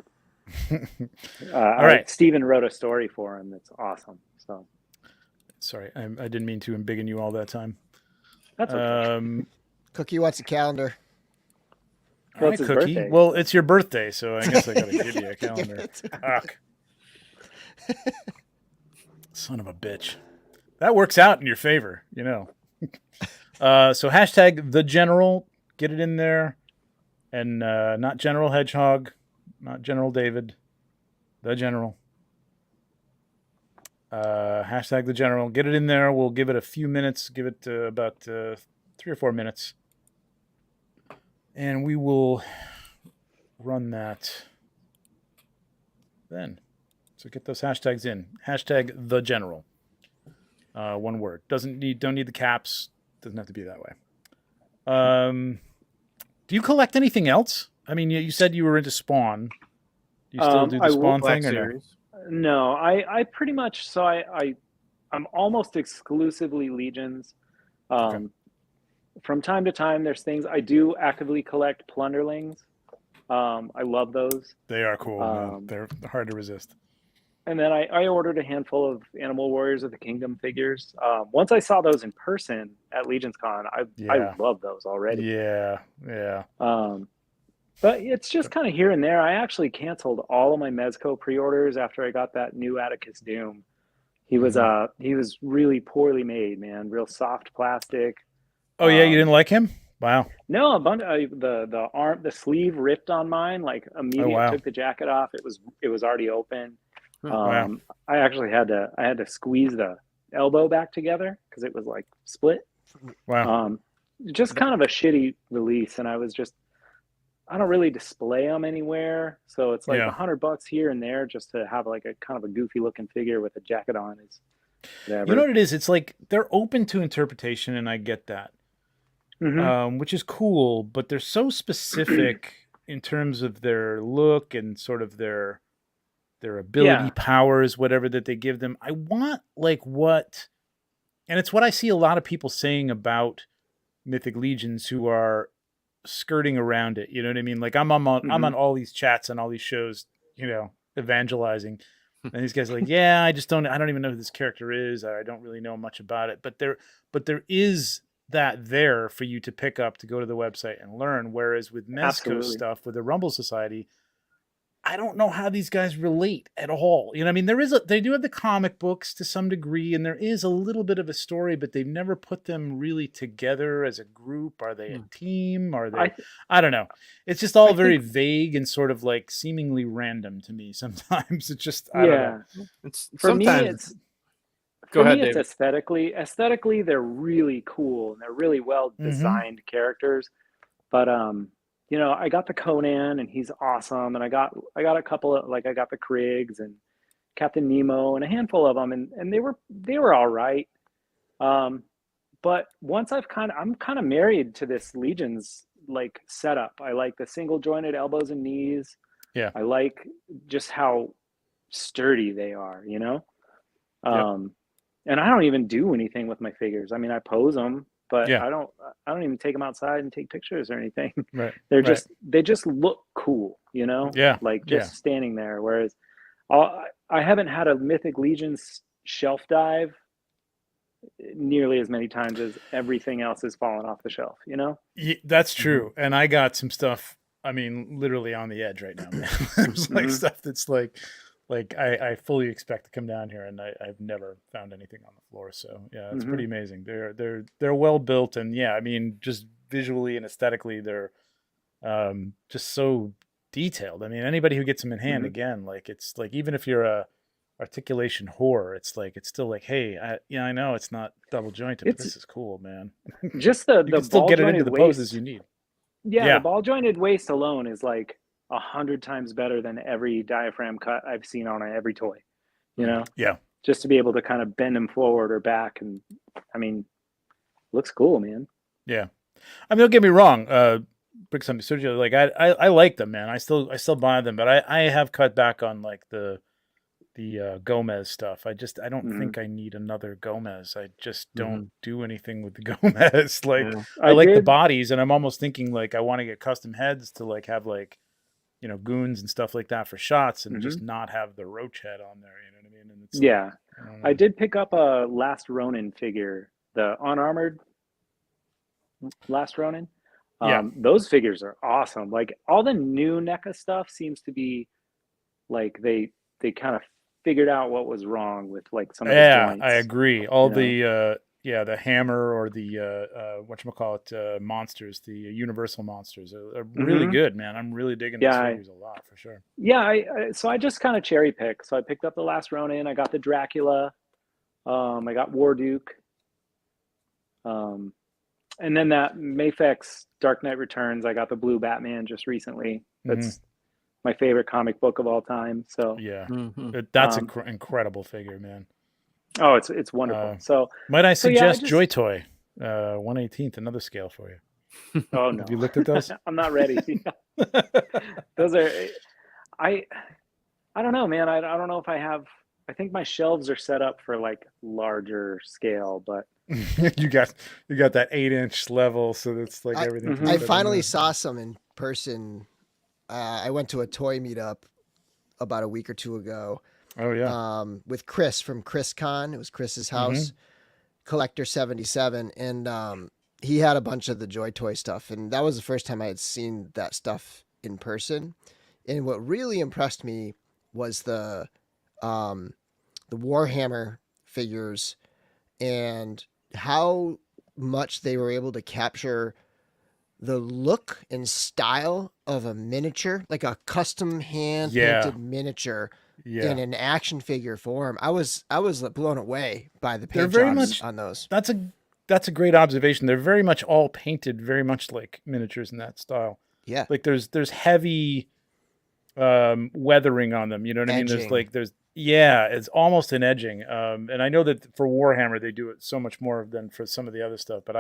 All right. Steven wrote a story for him that's awesome. So sorry, I didn't mean to embiggen you all that time. That's okay. Cookie wants a calendar. What's his Cookie? birthday? Well, it's your birthday, so I guess I gotta give you a calendar. Fuck. Son of a bitch. That works out in your favor, you know. So hashtag the general, get it in there, and not General Hedgehog, not General David, the general. Hashtag the general, get it in there. We'll give it a few minutes. Give it about 3 or 4 minutes. And we will run that then. So get those hashtags in. Hashtag the general. One word. Don't need the caps. Doesn't have to be that way. Do you collect anything else? I mean, you said you were into Spawn. Do you still do the Spawn thing or no? No, I pretty much. So I'm almost exclusively Legions. Okay. From time to time, there's things I do actively collect. Plunderlings. I love those. They are cool. They're hard to resist. And then I ordered a handful of Animal Warriors of the Kingdom figures. Once I saw those in person at LegionsCon, I love those already. Yeah. But it's just kind of here and there. I actually canceled all of my Mezco pre-orders after I got that new Atticus Doom. He was really poorly made, man. Real soft plastic. Oh yeah, you didn't like him? Wow. No, a bunch the sleeve ripped on mine. Like immediately took the jacket off. It was already open. Wow. I actually had to squeeze the elbow back together because it was like split. Wow. Just kind of a shitty release, and I don't really display them anywhere, so it's like $100 here and there just to have like a kind of a goofy looking figure with a jacket on is whatever. You know what it is? It's like they're open to interpretation, and I get that, which is cool. But they're so specific in terms of their look and sort of their ability powers, whatever that they give them. I want like what, and it's what I see a lot of people saying about Mythic Legions who are skirting around it. You know what I mean? Like I'm on all these chats and all these shows, you know, evangelizing. And these guys are like, yeah, I don't even know who this character is. I don't really know much about it. But there is that there for you to pick up, to go to the website and learn. Whereas with Mezco stuff, with the Rumble Society, I don't know how these guys relate at all. You know what I mean? They do have the comic books to some degree, and there is a little bit of a story, but they've never put them really together as a group. Are they a team? Are they? I don't know. It's just all very vague and sort of like seemingly random to me. Sometimes it's just I don't know. It's for me. It's go ahead, David. It's aesthetically they're really cool and they're really well designed characters, but you know, I got the Conan and he's awesome. And I got a couple of, like, I got the Kriegs and Captain Nemo and a handful of them. And they were all right. But once I'm kind of married to this Legions like setup. I like the single jointed elbows and knees. Yeah. I like just how sturdy they are, you know? And I don't even do anything with my figures. I mean, I pose them, but I don't even take them outside and take pictures or anything. Right. They just look cool, you know? Yeah. Like just standing there. Whereas I haven't had a Mythic Legions shelf dive nearly as many times as everything else has fallen off the shelf, you know? Yeah, that's true. And I got some stuff, I mean, literally on the edge right now. There's like stuff that's like I fully expect to come down here, and I've never found anything on the floor. So yeah, it's pretty amazing. They're well built, and yeah, I mean, just visually and aesthetically, they're just so detailed. I mean, anybody who gets them in hand, Mhm. again, like it's like even if you're a articulation whore, it's still like, hey, I know it's not double jointed, but It's this is cool, man. just You the can still ball get it into jointed the poses waist. you need. Yeah, the Yeah, ball jointed waist alone is like 100 times better than every diaphragm cut I've seen on every toy. You know, yeah, just to be able to kind of bend them forward or back, and I mean, looks cool, man. yeah. I mean, don't get me wrong. Bricks on Sergio, like I like them, man. I still buy them, but I have cut back on like the Gomez stuff. I don't Mhm. think I need another Gomez. I just don't Mhm. do anything with the Gomez. Like Yeah. I I like the did. bodies, and I'm almost thinking like I want to get custom heads to like have like goons and stuff like that for shots, and Hmm. just not have the roach head on there. You know what I mean? And it's like Yeah, I don't I know. did pick up a Last Ronin figure, the unarmored Last Ronin. Yeah, Those figures are awesome. Like all the new NECA stuff seems to be like they kind of figured out what was wrong with like some of the yeah, I joints. agree. You All know. the the hammer or the whatchamacallit, monsters, the universal monsters are really Hmm. good, man. I'm really digging those Yeah, figures a lot for sure. yeah. So I just kind of cherry picked. So I picked up the Last Ronin. I got the Dracula. I got War Duke. Um, and then that Mafex Dark Knight Returns. I got the Blue Batman just recently. Hmm. That's my favorite comic book of all time. So, Yeah, Mhm. that's an um, incredible figure, man. oh, it's wonderful. Uh, So, might I so yeah, I suggest just, Joy Toy, 1/18th, another scale for you. oh Have no, you looked at those? I'm not ready. Those are, I, I don't know, man. I don't know if I have. I think my shelves are set up for like larger scale, but you got that 8-inch level, so that's like I everything can I mhm, fit in finally there. saw some in person. I went to a toy meetup about a week or two ago Oh yeah. with Chris from ChrisCon. It was Chris's Hmm. house, Collector 77, and he had a bunch of the Joy Toy stuff, and that was the first time I had seen that stuff in person. And what really impressed me was um, the Warhammer figures and how much they were able to capture the look and style of a miniature, like a custom hand Yeah, painted miniature in yeah. an action figure form. I was blown away by the They're paint very jobs much. on those. That's a great observation. They're very much all painted, very much like miniatures in that style. Yeah, Like there's heavy weathering on them. You know what I mean? edging. There's yeah, it's almost an edging. And I know that for Warhammer they do it so much more than for some of the other stuff. But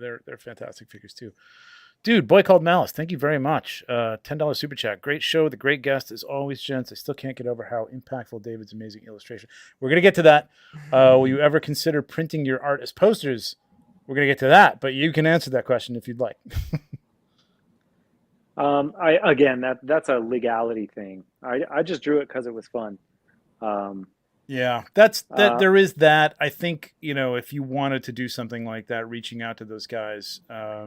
they're fantastic figures too. Dude, Boy Called Malice, thank you very much. $10 super chat. Great show. The great guest as always, gents. I still can't get over how impactful David's amazing illustration. We're gonna get to that. Will you ever consider printing your art as posters? We're gonna get to that, but you can answer that question if you'd like. I again that's a legality thing. I just drew it because it was fun. Um, Yeah, that's that. uh, There is that. I think if you wanted to do something like that, reaching out to those guys, yeah,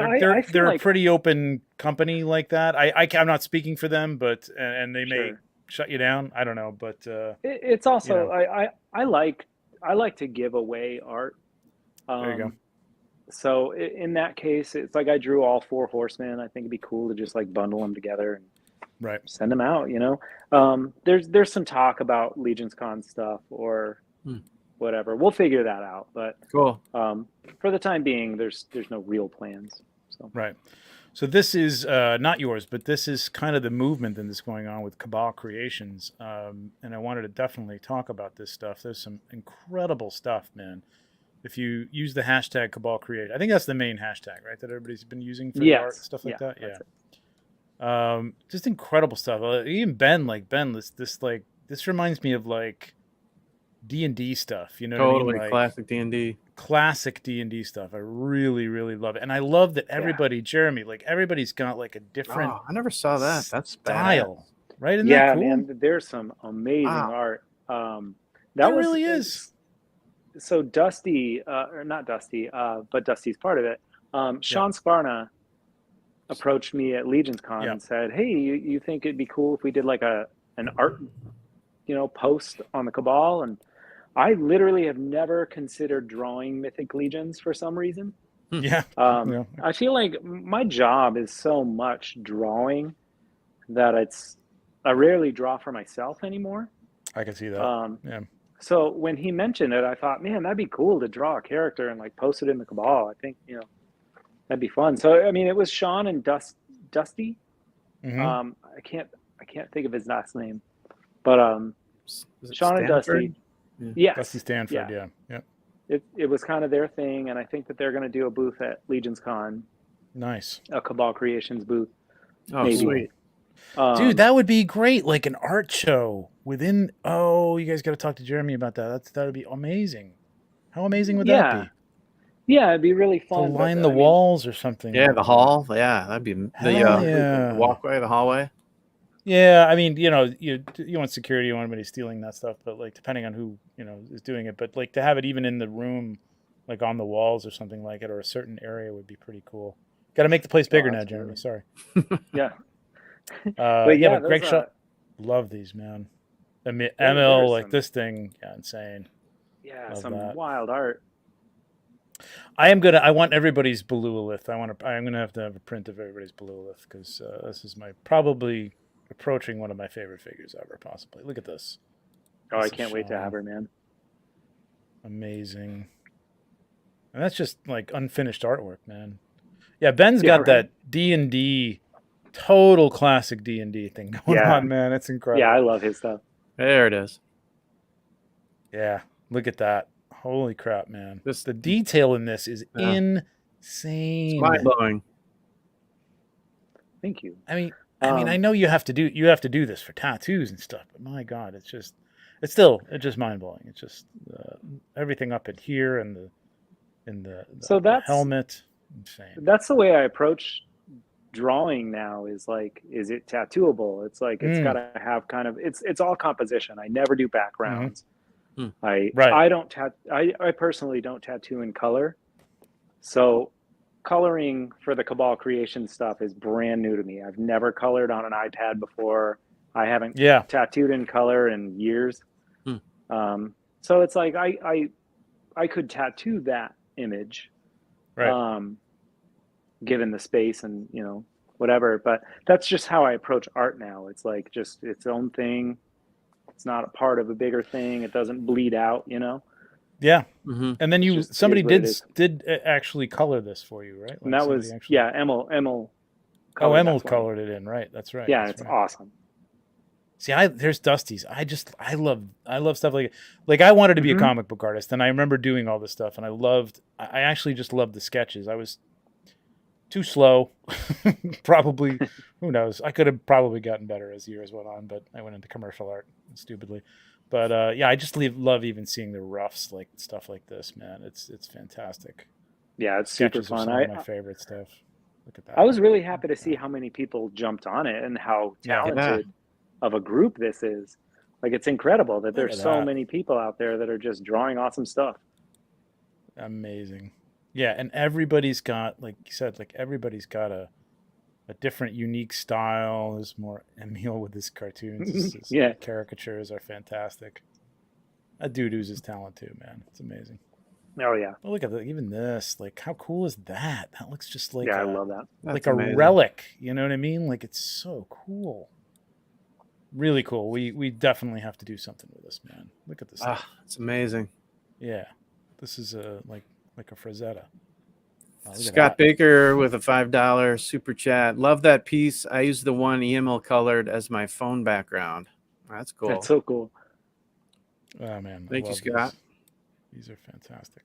I feel they're a like pretty open company like that. I'm not speaking for them, but and they may sure. shut you down. I don't know, but It's you also know, I like to give away art. there you go. Um, so in that case, it's like I drew all four horsemen. I think it'd be cool to just like bundle them together and Right. send them out. There's some talk about LegionsCon stuff or Hmm. whatever. We'll figure that out. But Cool. for the time being, there's no real plans. So Right. So this is not yours, but this is kind of the movement that's going on with Cabal Creations, and I wanted to definitely talk about this stuff. There's some incredible stuff, man. If you use the hashtag Cabal Create, I think that's the main hashtag, right? That everybody's been using for the art and yes, stuff like yeah, that. that's it. Yeah. Just incredible stuff. Even Ben, this reminds me of like D&D stuff. You know what I mean? Totally Like classic D&D. classic D&D stuff. I really, really love it. And I love that Yeah, Jeremy, like everybody's got like a different Oh, I never saw that. That's badass. style, right? Isn't that yeah, cool? man. There's some amazing Wow. art. It That was really is. so Dusty, or not Dusty, but Dusty's part of it. Yeah. Sean Sparna approached me at LegionsCon Yeah. and said, "Hey, you think it'd be cool if we did like an art, post on the Cabal?" And I literally have never considered drawing Mythic Legions for some reason. Yeah. Yeah. I feel like my job is so much drawing that I rarely draw for myself anymore. I can see that. Um, Yeah. so when he mentioned it, I thought, man, that'd be cool to draw a character and like post it in the Cabal. I think, that'd be fun. So I mean, it was Sean and Dusty. Hmm. I can't think of his last name, but Is it Sean and Dusty. Yeah. Yes, Dusty Stanford. Yeah. Yeah. It was kind of their thing, and I think that they're going to do a booth at LegionsCon, Nice. a Cabal Creations booth. Oh, Maybe. sweet. Dude, that would be great. Like an art show within. Oh, you guys got to talk to Jeremy about that. That would be amazing. How amazing would that yeah, be? yeah, it'd be really To fun. line the walls or something. Yeah, like the that. hall. Yeah, that'd be the Hell yeah. walkway, the hallway. Yeah, I mean, you want security, you want anybody stealing that stuff, but like depending on who is doing it, but like to have it even in the room, like on the walls or something like it, or a certain area would be pretty cool. Got to make the place bigger now, Jeremy. Sorry. Yeah. But yeah, Greg those, Shot, love these, man. ML there's like some- this thing, yeah, insane. Yeah, Love some that. wild art. I want everybody's Beluolith. I'm gonna have to have a print of everybody's Beluolith because this is probably approaching one of my favorite figures ever, possibly. Look at this. Oh, I This is can't wait to Sean. have her, man. Amazing. And that's just like unfinished artwork, man. Yeah, Ben's Yeah, got right. that D&D, total classic D&D thing going Yeah. on, man. It's incredible. Yeah, I love his stuff. There it is. Yeah, look at that. Holy crap, man. This- The detail in this is Yeah. insane. It's mind blowing. Thank you. I mean, I Um, know you have to do this for tattoos and stuff, but my God, it's just mind blowing. It's just everything up in here and the So the that's- helmet, insane. That's the way I approach drawing now. Is it tattooable? It's like it's Mm. got to have kind of it's all composition. I never do backgrounds. Mm. Right. I don't I personally don't tattoo in color. So coloring for the Cabal creation stuff is brand new to me. I've never colored on an iPad before. I haven't Yeah, tattooed in color in years. So it's like I could tattoo that image, right. given the space and whatever. But that's just how I approach art now. It's like just its own thing. It's not a part of a bigger thing. It doesn't bleed out. Yeah. Mm-hmm. And then Just somebody is what it is. did actually color this for you, right? And that somebody was actually- Emil. Oh, colored Emil that for me. colored it in, right? That's right. Yeah, that's it's right. awesome. See, there's Dusty's. I love stuff like I wanted to be a Mhm. comic book artist, and I remember doing all this stuff, and I actually just loved the sketches. I was too slow, probably. Who knows? I could have probably gotten better as years went on, but I went into commercial art stupidly. But yeah, I just love even seeing the roughs, like stuff like this, man. It's fantastic. Yeah, it's super Sketches are fun. some of my favorite stuff. Look at that. I was really happy to see how many people jumped on it and how Yeah. talented of a group this is. Like, it's incredible that Look there's at so that. many people out there that are just drawing awesome stuff. Amazing. Yeah, and everybody's got, like you said, everybody's got a different, unique style. There's more Emil with his cartoons. His Yeah. caricatures are fantastic. That dude oozes talent too, man. It's amazing. Oh yeah, Oh, look at even this. Like, how cool is that? That looks just like yeah, I a, love that. like a relic. You know what I mean? Like, it's so cool. Really cool. We definitely have to do something with this, man. Look at this. stuff. It's amazing. Yeah, this is like a Frazetta. Oh, look at Scott that. Baker with a $5 super chat. Love that piece. I use the one EML colored as my phone background. That's cool. That's so cool. Oh man, I Thank you, love Scott. These are fantastic.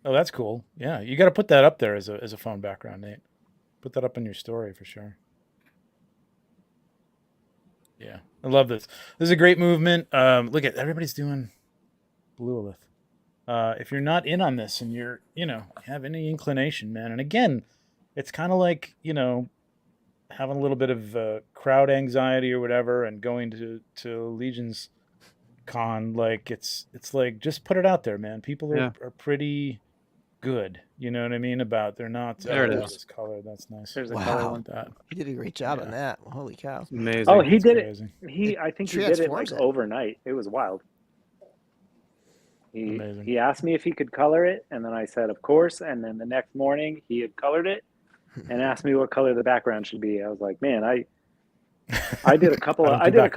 Oh, that's cool. Yeah, you got to put that up there as a phone background, Nate. Put that up in your story for sure. Yeah, I love this. This is a great movement. Look at everybody's doing Beluolith. If you're not in on this and you're, have any inclination, man. And again, it's kind of like, having a little bit of crowd anxiety or whatever, and going to Legions Con. Like it's like just put it out there, man. People are pretty good. You know what I mean? They're not. There it is. This color. That's nice. There's a Wow. color I one. want that. He did a great job Yeah. on that. Holy cow. Amazing. Oh, he It's did it. crazy. I think he did it like transforms it. overnight. It was wild. Amazing. He asked me if he could color it, and then I said, of course. And then the next morning, he had colored it and asked me what color the background should be. I was like, man, I did a couple of color I did a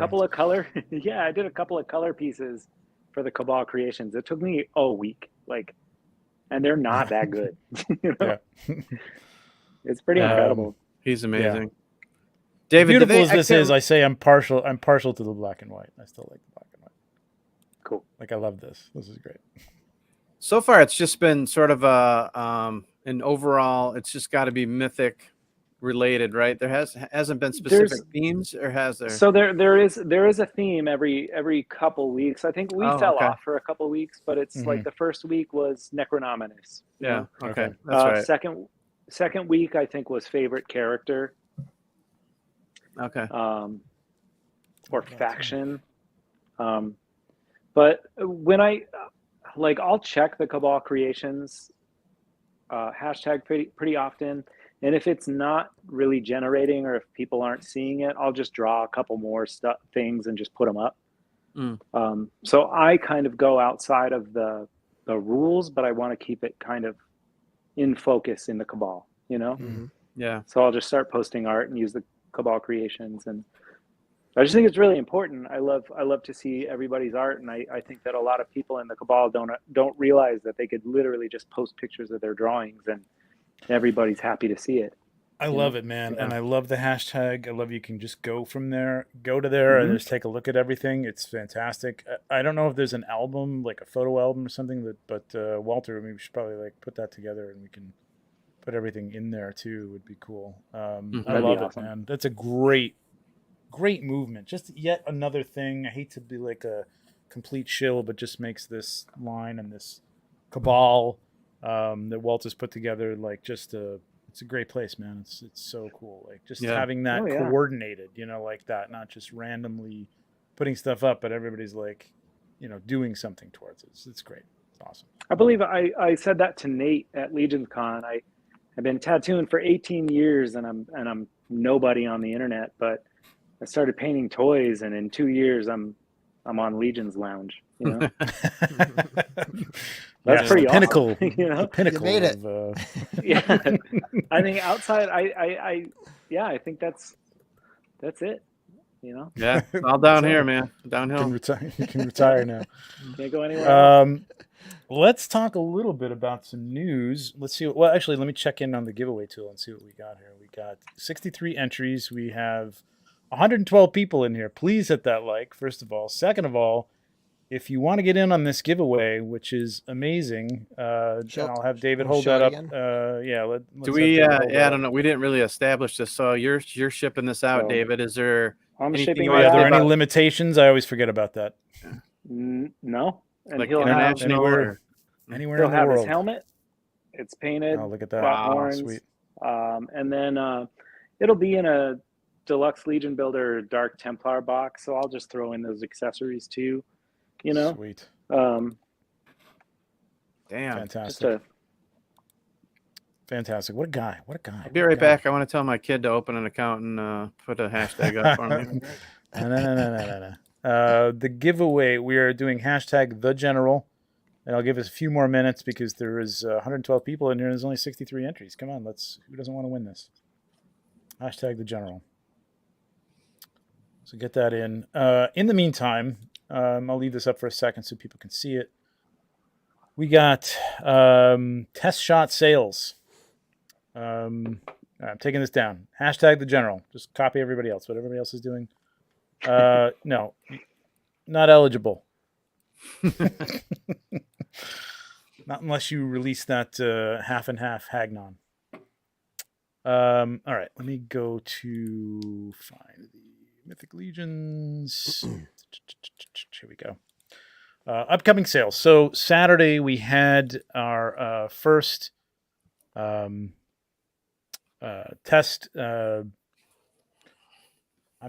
couple of color pieces for the Cabal creations. It took me a week, like, and they're not that good. You know? Yeah. It's pretty incredible. He's amazing. Yeah. David, Beautiful as this is, I say I'm partial to the black and white. I still like the black and white. Cool. Like, I love this. This is great. So far, it's just been sort of an overall. It's just got to be Mythic related, right? There hasn't been specific themes, or has there? So there is a theme every couple weeks. I think we fell off for a couple weeks, but it's like the first week was Necronominus. Yeah. Okay. That's right. Second week I think was favorite character. Okay. Or faction. But when I'll check the Cabal creations hashtag pretty often, and if it's not really generating or if people aren't seeing it, I'll just draw a couple more things and just put them up. So I kind of go outside of the rules, but I want to keep it kind of in focus in the Cabal, you know? Yeah. So I'll just start posting art and use the Cabal creations, and I just think it's really important. I love to see everybody's art, and I think that a lot of people in the Cabal don't realize that they could literally just post pictures of their drawings and everybody's happy to see it. I love it, man. Yeah. And I love the hashtag. I love you can just go to there and just take a look at everything. It's fantastic. I don't know if there's an album, like a photo album or something, but Walter, we should probably like put that together and we can put everything in there too. Would be cool. I love it, man. That's a great movement. Just yet another thing. I hate to be like a complete shill, but just makes this line and this Cabal that Walt has put together like just it's a great place, man. It's so cool. Like just having that coordinated, you know, like that, not just randomly putting stuff up, but everybody's like, you know, doing something towards it. It's great. It's awesome. I believe I said that to Nate at LegionsCon. I've been tattooing for 18 years and I'm nobody on the internet, but I started painting toys, and in 2 years I'm on Legions Lounge. You know, that's pretty pinnacle. Awesome, you know, the pinnacle. You made it. Yeah, I think outside, I think that's it. You know. Yeah, it's all down here, man. Downhill. You can retire now. Can't go anywhere. Let's talk a little bit about some news. Let's see. Well, actually, let me check in on the giveaway tool and see what we got here. We got 63 entries. We have 112 people in here. Please hit that like, first of all. Second of all, if you want to get in on this giveaway, which is amazing, I'll have David hold that up. Do we? I don't know. We didn't really establish this. So you're shipping this out, David. Is there anything? Are there any limitations? I always forget about that. No. And like he'll have anywhere in the world. His helmet. It's painted. Oh, look at that! Wow, sweet. And then it'll be in a deluxe Legion Builder Dark Templar box. So I'll just throw in those accessories too. You know. Sweet. Damn. Fantastic. Fantastic. What a guy. I'll be right back. I want to tell my kid to open an account and put a hashtag up for me. No. The giveaway, we are doing hashtag the general, and I'll give us a few more minutes because there is 112 people in here and there's only 63 entries. Come on, who doesn't want to win this? Hashtag the general. So get that in. In the meantime, I'll leave this up for a second so people can see it. We got test shot sales. I'm taking this down. Hashtag the general. Just copy everybody else. What everybody else is doing. No, not eligible. Not unless you release that half and half Hagnon. All right, let me go to find the Mythic Legions. Here we go. Upcoming sales. So Saturday we had our first test. I'm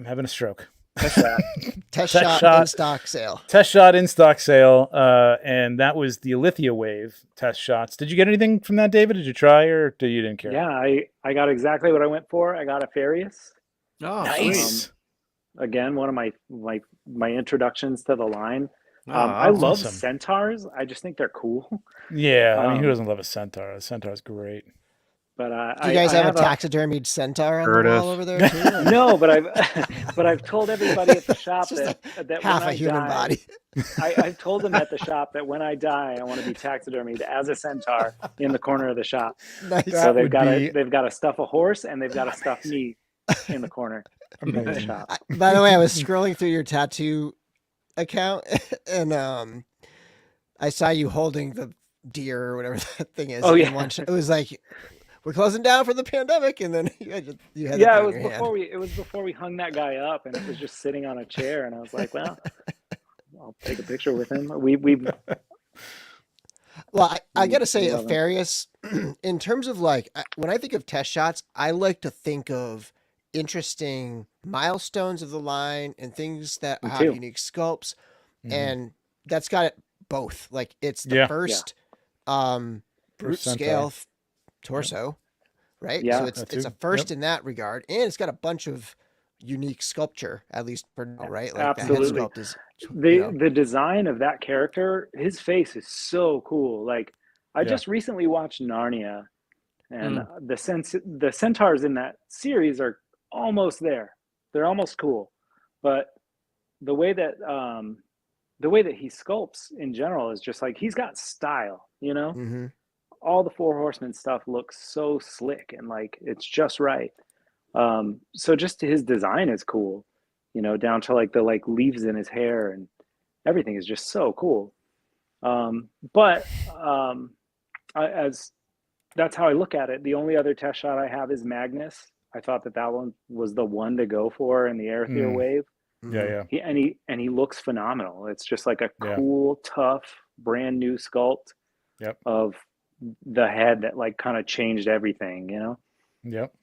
having a stroke. Test shot in stock sale. Test shot in stock sale, and that was the Alithia wave test shots. Did you get anything from that, David? Did you try, or you didn't care? Yeah, I got exactly what I went for. I got a Farius. Oh, nice. Again, one of my introductions to the line. I love awesome. centaurs. I just think they're cool. Yeah, I mean, who Um, doesn't love a centaur? A centaur's great. but Do you guys I have a have a taxidermied centaur on the Curtis. wall over there too? or- no, but I've but I've told everybody at the It's shop just that half when a I human die, body. I've told them at the shop that when I die, I want to be taxidermied as a centaur in the corner of the shop. Nice. That So would be they've got to stuff a horse and they've got to stuff me in the corner of the amazing. shop. By the way, I was scrolling through your tattoo account and I saw you holding the deer or whatever that thing is. Oh, in yeah. one shot. It was like we're closing down for the pandemic, and then you had Yeah, that it thing was in your hand. it was before we hung that guy up, and it was just sitting on a chair, and I was like, well, I'll take a picture with him. We Well, I gotta we say, love him. Afarius, in terms of like when I think of test shots, I like to think of interesting milestones of the line and things that Me have too. unique sculpts, Mhm. and that's got it both. Like it's the Yeah. first brute First centaur. scale torso, right? Yeah. So it's That it's a too. first in that regard, and it's got a bunch of unique sculpture, at least for now, right? Like Absolutely. the head sculpt is you know, The design of that character, his face is so cool. Like I Yeah. just recently watched Narnia, and the centaurs in that series are almost there. They're almost cool, but the way that he sculpts in general is just like he's got style. You know, mhm. all the Four Horsemen stuff looks so slick and like it's just right. So just his design is cool, you know, down to like the like leaves in his hair and everything is just so cool. But as that's how I look at it. The only other test shot I have is Magnus. I thought that one was the one to go for in the Aether wave. Yeah, yeah. He looks phenomenal. It's just like a Yeah. cool, tough, brand new sculpt Yep. of the head that like kind of changed everything, you know? Yep.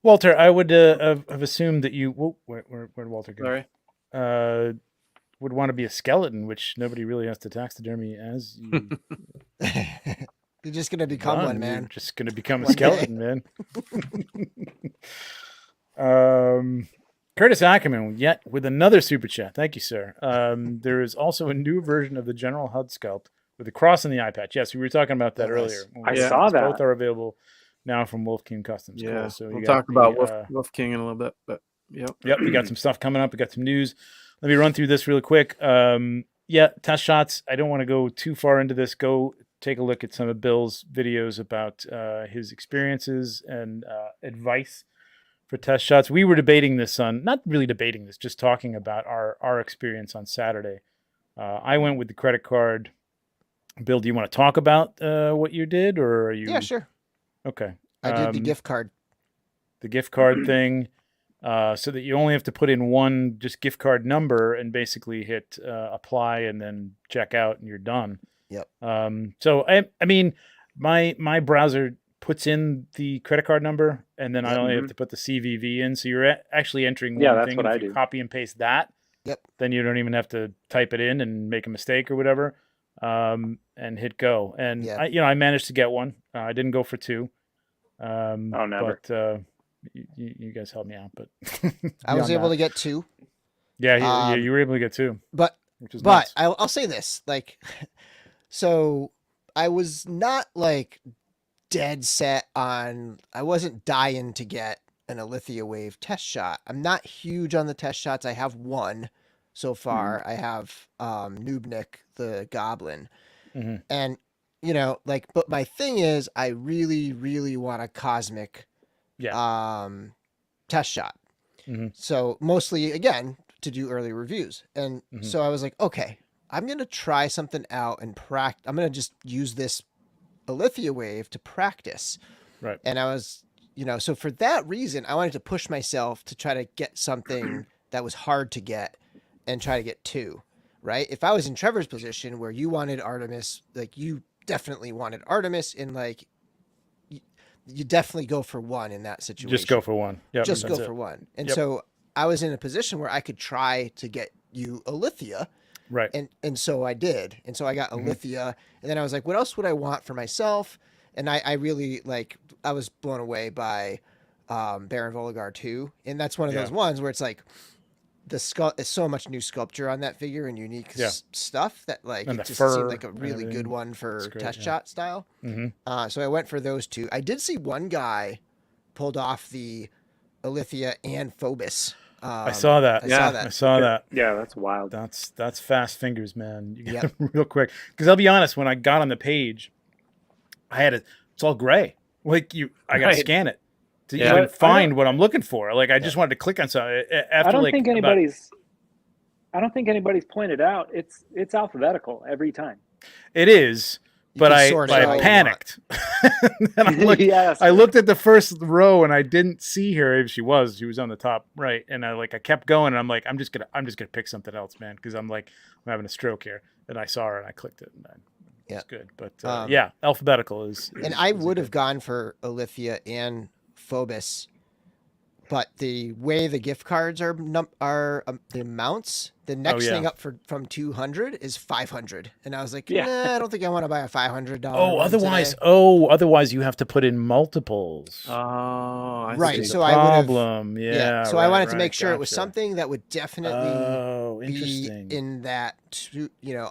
Walter, I would have assumed that you. Whoa, where'd Walter go? Sorry. Would want to be a skeleton, which nobody really has to taxidermy as you. You're just gonna become done. one, You're man. just gonna become a One day. skeleton, man. Curtis Ackerman, yet with another super chat. Thank you, sir. There is also a new version of the General HUD sculpt with a cross in the eye patch. Yes, we were talking about that Oh, nice. earlier. I saw that. Both are available now from Wolf King Customs. Yeah. Cool. So We'll you talk got about the, Wolf King in a little bit, but yep. Yep, we got some stuff coming up. We got some news. Let me run through this really quick. Yeah, test shots. I don't want to go too far into this. Go take a look at some of Bill's videos about his experiences and advice for test shots. We were debating this not really debating this, just talking about our experience on Saturday. I went with the credit card. Bill, do you want to talk about what you did, or are you? Yeah, sure. Okay. I did the gift card. The gift card thing. So that you only have to put in one just gift card number and basically hit apply and then check out and you're done. Yep. So I mean, my browser puts in the credit card number and then I only have to put the CVV in. So you're actually entering one that's thing. what If I you do. copy and paste that, then you don't even have to type it in and make a mistake or whatever, and hit go. And I managed to get one. I didn't go for two. Never. But you guys helped me out, but I was able to get two. Yeah, you were able to get two. But which is but nuts. I'll say this, like, so I was not like dead set on. I wasn't dying to get an Alithia Wave test shot. I'm not huge on the test shots. I have one so far. I have Noobnik the Goblin, and but my thing is, I really, really want a cosmic test shot. So mostly again to do early reviews. And so I was like, okay, I'm going to try something out and practice. I'm going to just use this Alithia Wave to practice. Right. And I was, so for that reason, I wanted to push myself to try to get something that was hard to get and try to get two, right? If I was in Trevor's position where you wanted Artemis, like you definitely wanted Artemis, and like you definitely go for one in that situation. Just go for one. Yep, just go for one. And so I was in a position where I could try to get you Alithia. Right. And so I did. And so I got Alithia. And then I was like, what else would I want for myself? And I really I was blown away by Baron Voligar 2. And that's one of those ones where it's like, the skull is so much new sculpture on that figure and unique stuff that like And it the just fur seemed like a and really good everything. one for great, test yeah. shot style. Mm-hmm. So I went for those two. I did see one guy pulled off the Alithia and Phobos. I saw that. I saw that. I saw that. Yeah, that's wild. That's fast fingers, man. You Yep. real quick. Because I'll be honest, when I got on the page, it's all gray. Like I got to Right. scan it to Yeah. even find what I'm looking for. Like I just wanted to click on something. After I don't like think about- anybody's pointed out it's alphabetical every time. it is, You but can I sort it how you want. panicked. And Yes. I looked at the first row and I didn't see her. She was on the top right, and I kept going and I'm like, I'm just gonna pick something else, man, because I'm having a stroke here. And I saw her and I clicked it, and it's good. But alphabetical is And I would have gone for Alithia and Phobos, but the way the gift cards are the amounts, the next thing up from 200 is 500, and I was like, nah, I don't think I want to buy a $500. Otherwise you have to put in multiples. Oh, I Right, see. so I would have problem. Yeah. So I wanted to make sure it was something that would definitely be interesting. in that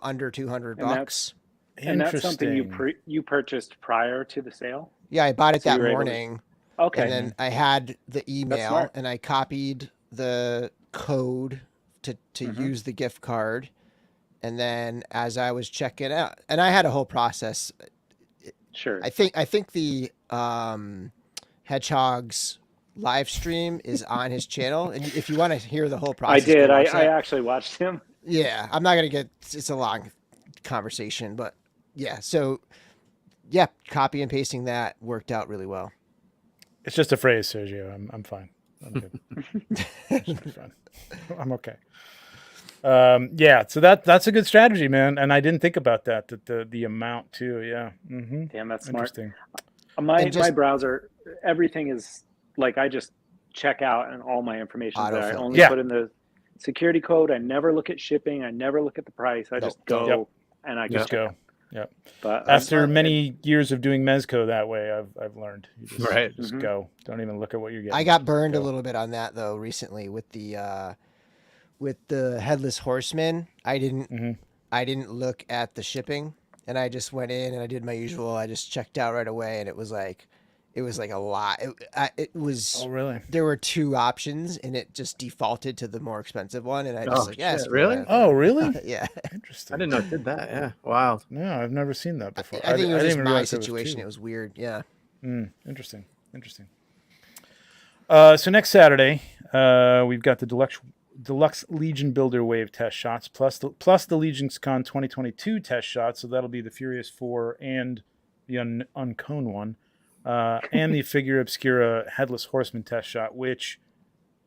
under $200. And that's something you purchased prior to the sale? Yeah, I bought it So that you were able to- morning. Okay. And then I had the email smart. and I copied the code to use the gift card. And then as I was checking out, and I had a whole process. Sure. I think the Hedgehog's live stream is on his channel. And if you want to hear the whole process, I did. go I watch that. actually watched him. Yeah, I'm not going to it's a long conversation, but yeah. So yeah, copy and pasting that worked out really well. It's just a phrase, Sergio. I'm fine. I'm good. It's fine. I'm okay. So that's a good strategy, man. And I didn't think about that the amount too. Yeah. Mm-hmm. Damn, that's smart. Interesting. My browser, everything is like I just check out and all my information there. I Autofill. only put in the security code. I never look at shipping. I never look at the price. I just go and I can Just check go. out. Yep. But After many years of doing Mezco that way, I've learned. You just Mhm. go. Don't even look at what you're getting. I got burned a little bit on that though recently with the headless horseman. I didn't look at the shipping, and I just went in and I did my usual. I just checked out right away, and it was like a lot. It was. Oh really? There were two options, and it just defaulted to the more expensive one, and I just really? Oh really? Yeah. Interesting. I didn't know it did that. Yeah. Wow. No, I've never seen that before. I think it was didn't just even my realize there was situation. two. It was weird. Yeah. Interesting. So next Saturday, we've got the Deluxe Legion Builder Wave test shots, plus the LegionsCon 2022 test shots. So that'll be the Furious 4 and the Uncone one, and the Figure Obscura Headless Horseman test shot, which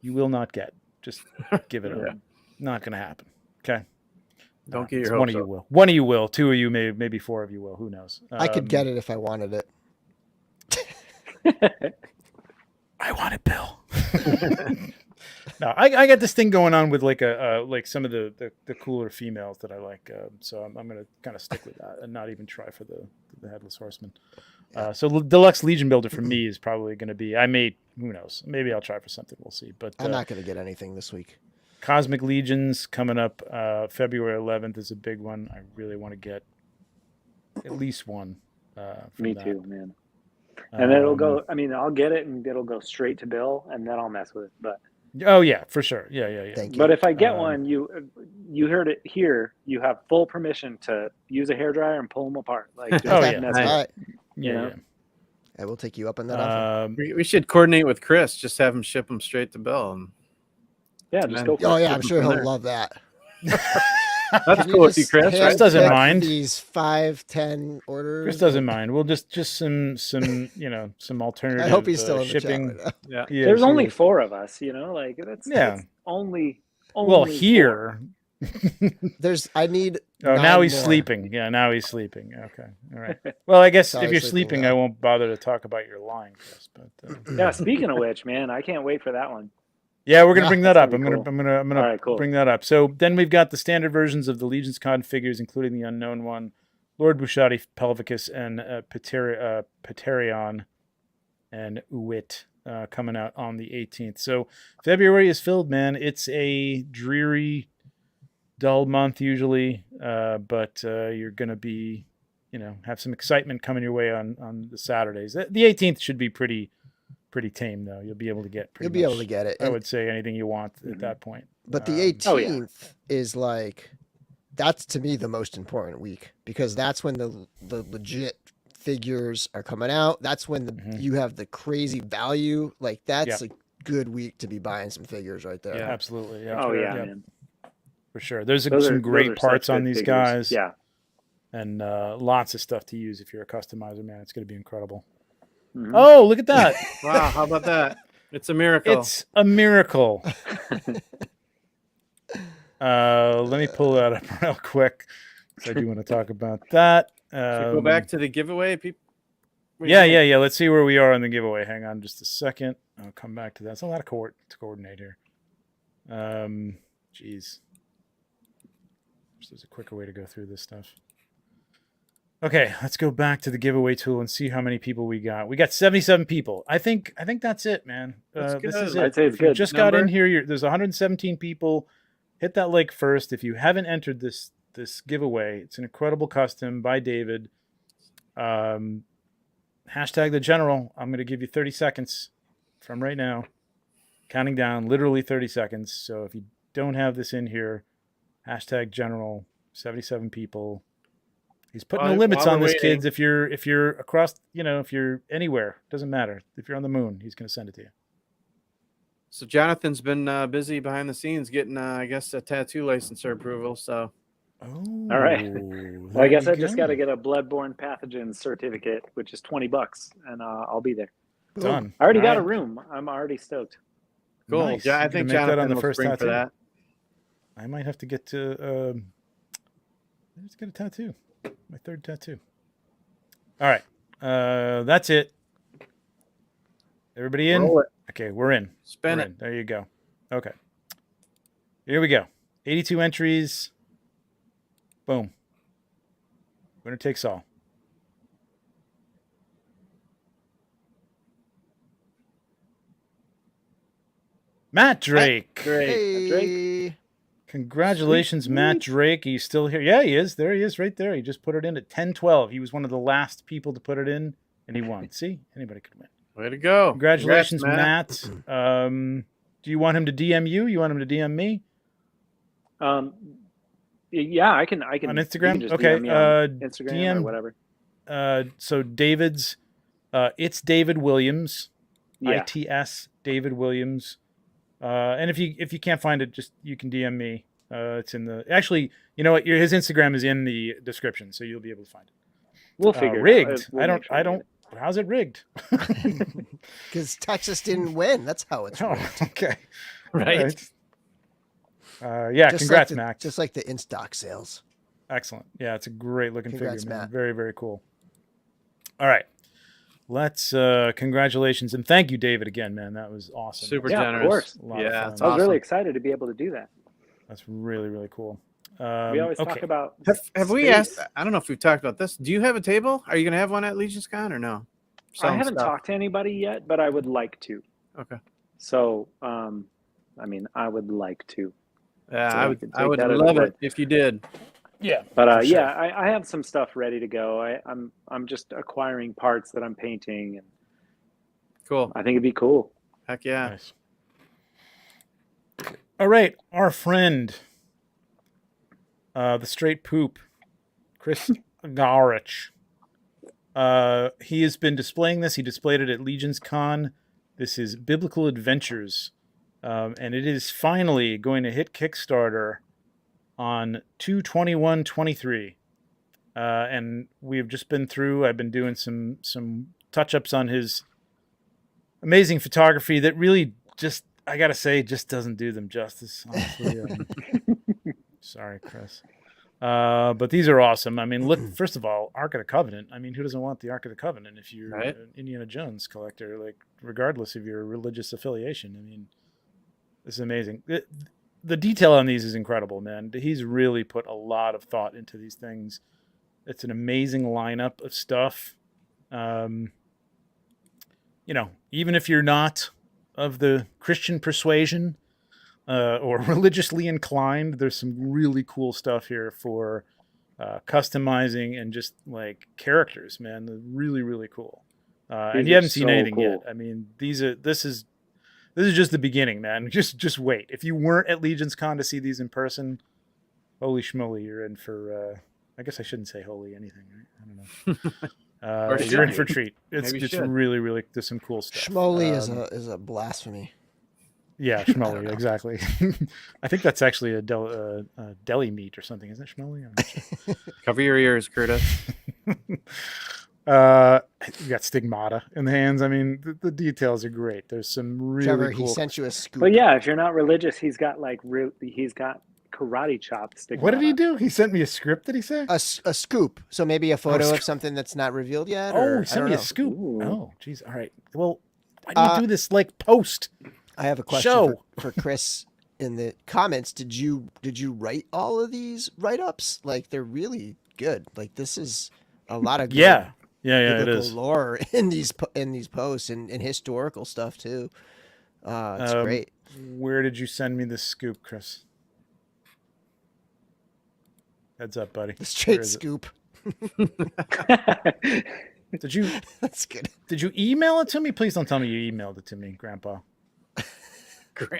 you will not get. Just give it up. Not going to happen. Okay. Don't get your One hopes of you up. will. One of you will. Two of you, maybe four of you will. Who knows? I could get it if I wanted it. I want it, Bill. No, I got this thing going on with like some of the cooler females that I like. So I'm going to kind of stick with that and not even try for the Headless Horseman. So Deluxe Legion Builder for me is probably going to be. Who knows? Maybe I'll try for something. We'll see. But I'm not going to get anything this week. Cosmic Legions coming up February 11th is a big one. I really want to get at least one. Me too, man. And then it'll go. I mean, I'll get it, and it'll go straight to Bill, and then I'll mess with it. But oh yeah, for sure. Yeah. Thank you. but if I get one, you heard it here. You have full permission to use a hairdryer and pull them apart. Like, just Oh, yeah. mess All with it. right. Yeah. I will take you up on that offer. We should coordinate with Chris. Just have him ship them straight to Bill. And Yeah, just go for Oh it. yeah, I'm sure from he'll there. love that. That's cool with you, Chris. hand Right? doesn't pick mind. These 5-10 orders. Chris doesn't mind. We'll just some some alternative. I hope he's still in the shipping. chat right now. Yeah. There's so only we- 4 of us, like that's only. well four. here. I need. Oh, 9 now he's more. sleeping. Yeah, now he's sleeping. Okay, all right. Well, I guess Sorry, if you're sleeping sleeping, now. I won't bother to talk about your line, Chris. But Yeah, speaking of which, man, I can't wait for that one. yeah, we're gonna Yeah, bring that up. that's I'm gonna gonna be All right, cool. bring that up. So then we've got the standard versions of the LegionsCon figures, including the unknown one, Lord Bushati, Pelvicus, and Paterion, and Uwit. coming out on the 18th. So February is filled, man. It's a dreary, dull month usually, but you're going to be, have some excitement coming your way on the Saturdays. The 18th should be pretty tame, though. You'll be able to get You'll be able to get it. I would say anything you want at that point. But the 18th is like, that's to me the most important week, because that's when the legit figures are coming out. That's when you have the crazy value. Like that's a good week to be buying some figures right there. Yeah, absolutely. Yeah. Oh yeah, man. For sure. There's some great parts on these guys. Yeah. And lots of stuff to use if you're a customizer, man. It's going to be incredible. Mm-hmm. Oh, look at that. Wow, how about that? It's a miracle. It's a miracle. Let me pull that up real quick, because I do want to talk about that. Go back to the giveaway. Yeah. Let's see where we are on the giveaway. Hang on just a second. I'll come back to that. It's a lot of to coordinate here. Geez. There's a quicker way to go through this stuff. Okay, let's go back to the giveaway tool and see how many people we got. We got 77 people. I think that's it, man. This is it. I'd say it's if you good. just got in here, there's 117 people. Hit that like first. If you haven't entered this giveaway, it's an incredible custom by David. Hashtag the general. I'm going to give you 30 seconds from right now. Counting down, literally 30 seconds. So if you don't have this in here, hashtag general, 77 people. He's putting no limits on this, kids. If you're across, if you're anywhere, doesn't matter. If you're on the moon, he's going to send it to you. So Jonathan's been busy behind the scenes getting, I guess, a tattoo licensor approval. So, all right. Well, I guess I just got to get a bloodborne pathogen certificate, which is $20, and I'll be there. Done. I already got a room. I'm already stoked. Cool. Nice. Yeah, I think Jonathan on the will first spring tattoo for that. I might have to get to. Let's get a tattoo. My third tattoo. All right. That's it. Everybody in? Roll it. Okay, we're in. Spin it. There you go. Okay. Here we go. 82 entries. Boom. Winner takes all. Matt Drake. Hey. Congratulations, Sweet. Matt Drake. He's still here. Yeah, he is. There he is right there. He just put it in at 10-12. He was one of the last people to put it in, and he won. See? Anybody could win. Way to go. Congratulations, Congrats, Matt. Do you want him to DM you? You want him to DM me? Yeah, I can. On you can Instagram? just Okay. DM me on Instagram DM, or whatever. So David's, it's David Williams. Yeah. ITS David Williams. And if you can't find it, just you can DM me. It's in the you know what? His Instagram is in the description, so you'll be able to find it. We'll figure rigged. it out. We'll I make sure we don't. get it. How's it rigged? Because Texas didn't win. That's how it's rigged. Okay. Right. Yeah. Just Congrats, like Max. Just like the in-stock sales. Excellent. Yeah, it's a great looking Congrats, figure, man. Matt. Very, very cool. All right. Let's congratulations and thank you, David, again, man. That was awesome. Super Yeah, of generous. course. A lot of Yeah, fun. it's I was awesome. really excited to be able to do that. That's really, really cool. We always talk about. Have we space. asked? I don't know if we've talked about this. Do you have a table? Are you going to have one at LegionsCon or no? I haven't talked to anybody yet, but I would like to. Okay. So, I mean, I would like to. Yeah, So I we would. can I take would that as love a it if you did. Yeah. But for sure. yeah, I have some stuff ready to go. I'm just acquiring parts that I'm painting, and Cool. I think it'd be cool. Heck yeah. Nice. All right, our friend, the straight poop, Chris Garich. He has been displaying this. He displayed it at LegionsCon. This is Biblical Adventures, and it is finally going to hit Kickstarter on 2/21/23. And we've just been through. I've been doing some touch-ups on his amazing photography that really just, I gotta say, just doesn't do them justice, honestly. Sorry, Chris. But these are awesome. I mean, look, first of all, Ark of the Covenant. I mean, who doesn't want the Ark of the Covenant if you're Right. an Indiana Jones collector, like, regardless of your religious affiliation? I mean, this is amazing. The detail on these is incredible, man. He's really put a lot of thought into these things. It's an amazing lineup of stuff. even if you're not of the Christian persuasion or religiously inclined, there's some really cool stuff here for customizing and just like characters, man. They're really, really cool. And you haven't seen anything yet. I mean, this is just the beginning, man. Just wait. If you weren't at LegionsCon to see these in person, holy schmoly, you're in for. I guess I shouldn't say holy anything. Right? I don't know. You're in for a treat. It's really, really. There's some cool stuff. Schmoly is a blasphemy. Yeah, schmoly, exactly. I think that's actually a deli meat or something, isn't it, schmoly? Cover your ears, Curtis. You got stigmata in the hands. I mean, the details are great. There's some really Trevor, cool. he sent you a scoop. But yeah, if you're not religious, he's got he's got karate chop stigmata. What did he do? He sent me a script. Did he say a scoop? So maybe a photo of something that's not revealed yet. He sent me a scoop. Ooh. Oh, geez. All right. Well, why do you do this like post? I have a question for Chris in the comments. Did you write all of these write-ups? Like, they're really good. Like, this is a lot of good it is lore in these posts and historical stuff too. It's great. Where did you send me this scoop, Chris? Heads up, buddy. The straight scoop. Did you? That's good. Did you email it to me? Please don't tell me you emailed it to me, Grandpa.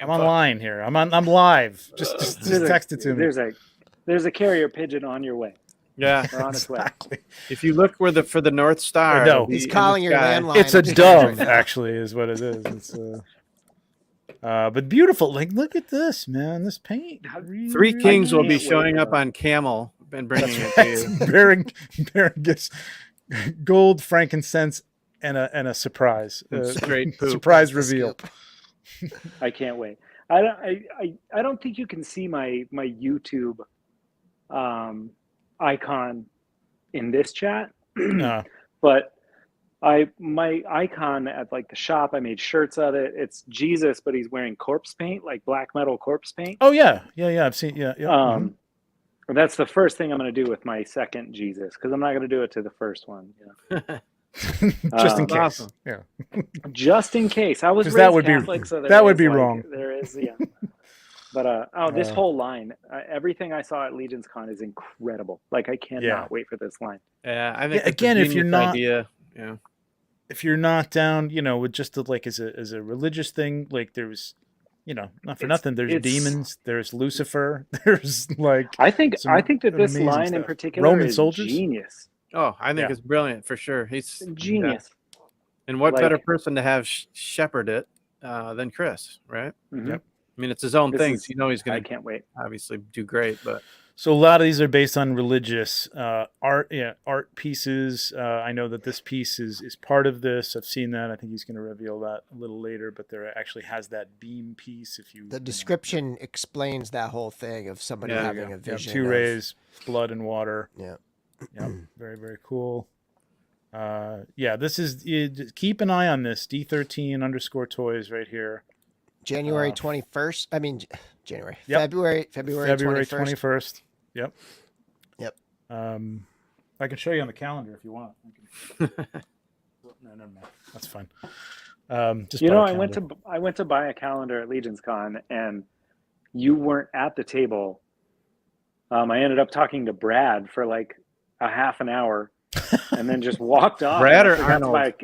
I'm online here. I'm live. Just text it to me. There's a carrier pigeon on your way. Yeah, or on its way. If you look for the North Star, no, he's calling your landline. It's a dove, actually, is what it is. It's but beautiful. Like, look at this, man. This paint. Three Kings will be showing up on camel and bringing it to you. Baron gets gold, frankincense, and a surprise. Straight poop. Surprise reveal. I can't wait. I don't think you can see my YouTube icon in this chat, but my icon at like the shop, I made shirts of it. It's Jesus, but he's wearing corpse paint, like black metal corpse paint. Oh yeah. I've seen. Yeah. That's the first thing I'm going to do with my second Jesus, because I'm not going to do it to the first one. Just in case. Awesome. Yeah. Just in case. I was raised that would Catholic, be so that would be wrong. There is, yeah. But this whole line, everything I saw at LegionsCon is incredible. Like, I cannot wait for this line. Yeah, I think again, if you're not if you're not down, with just like as a religious thing, like there's, not for nothing. There's demons. There's Lucifer. There's like I think that this line stuff. in particular Roman is soldiers. Genius. Oh, I think it's brilliant for sure. He's genius. Yeah. And what better person to have shepherd it than Chris, right? Mm-hmm. Yep. I mean, it's his own thing. He's going to. I can't wait. Obviously, do great, but so a lot of these are based on religious art pieces. I know that this piece is part of this. I've seen that. I think he's going to reveal that a little later. But there actually has that beam piece. The description explains that whole thing of somebody having a vision. Two rays, blood and water. Yeah. Yep. Very, very cool. This is keep an eye on this D13_toys right here. January 21st. I mean, January. Yep. February 21st. Yep. I can show you on the calendar if you want. No, never mind. That's fine. Just I went to buy a calendar at LegionsCon, and you weren't at the table. I ended up talking to Brad for like a half an hour, and then just walked off. Brad or Arnold?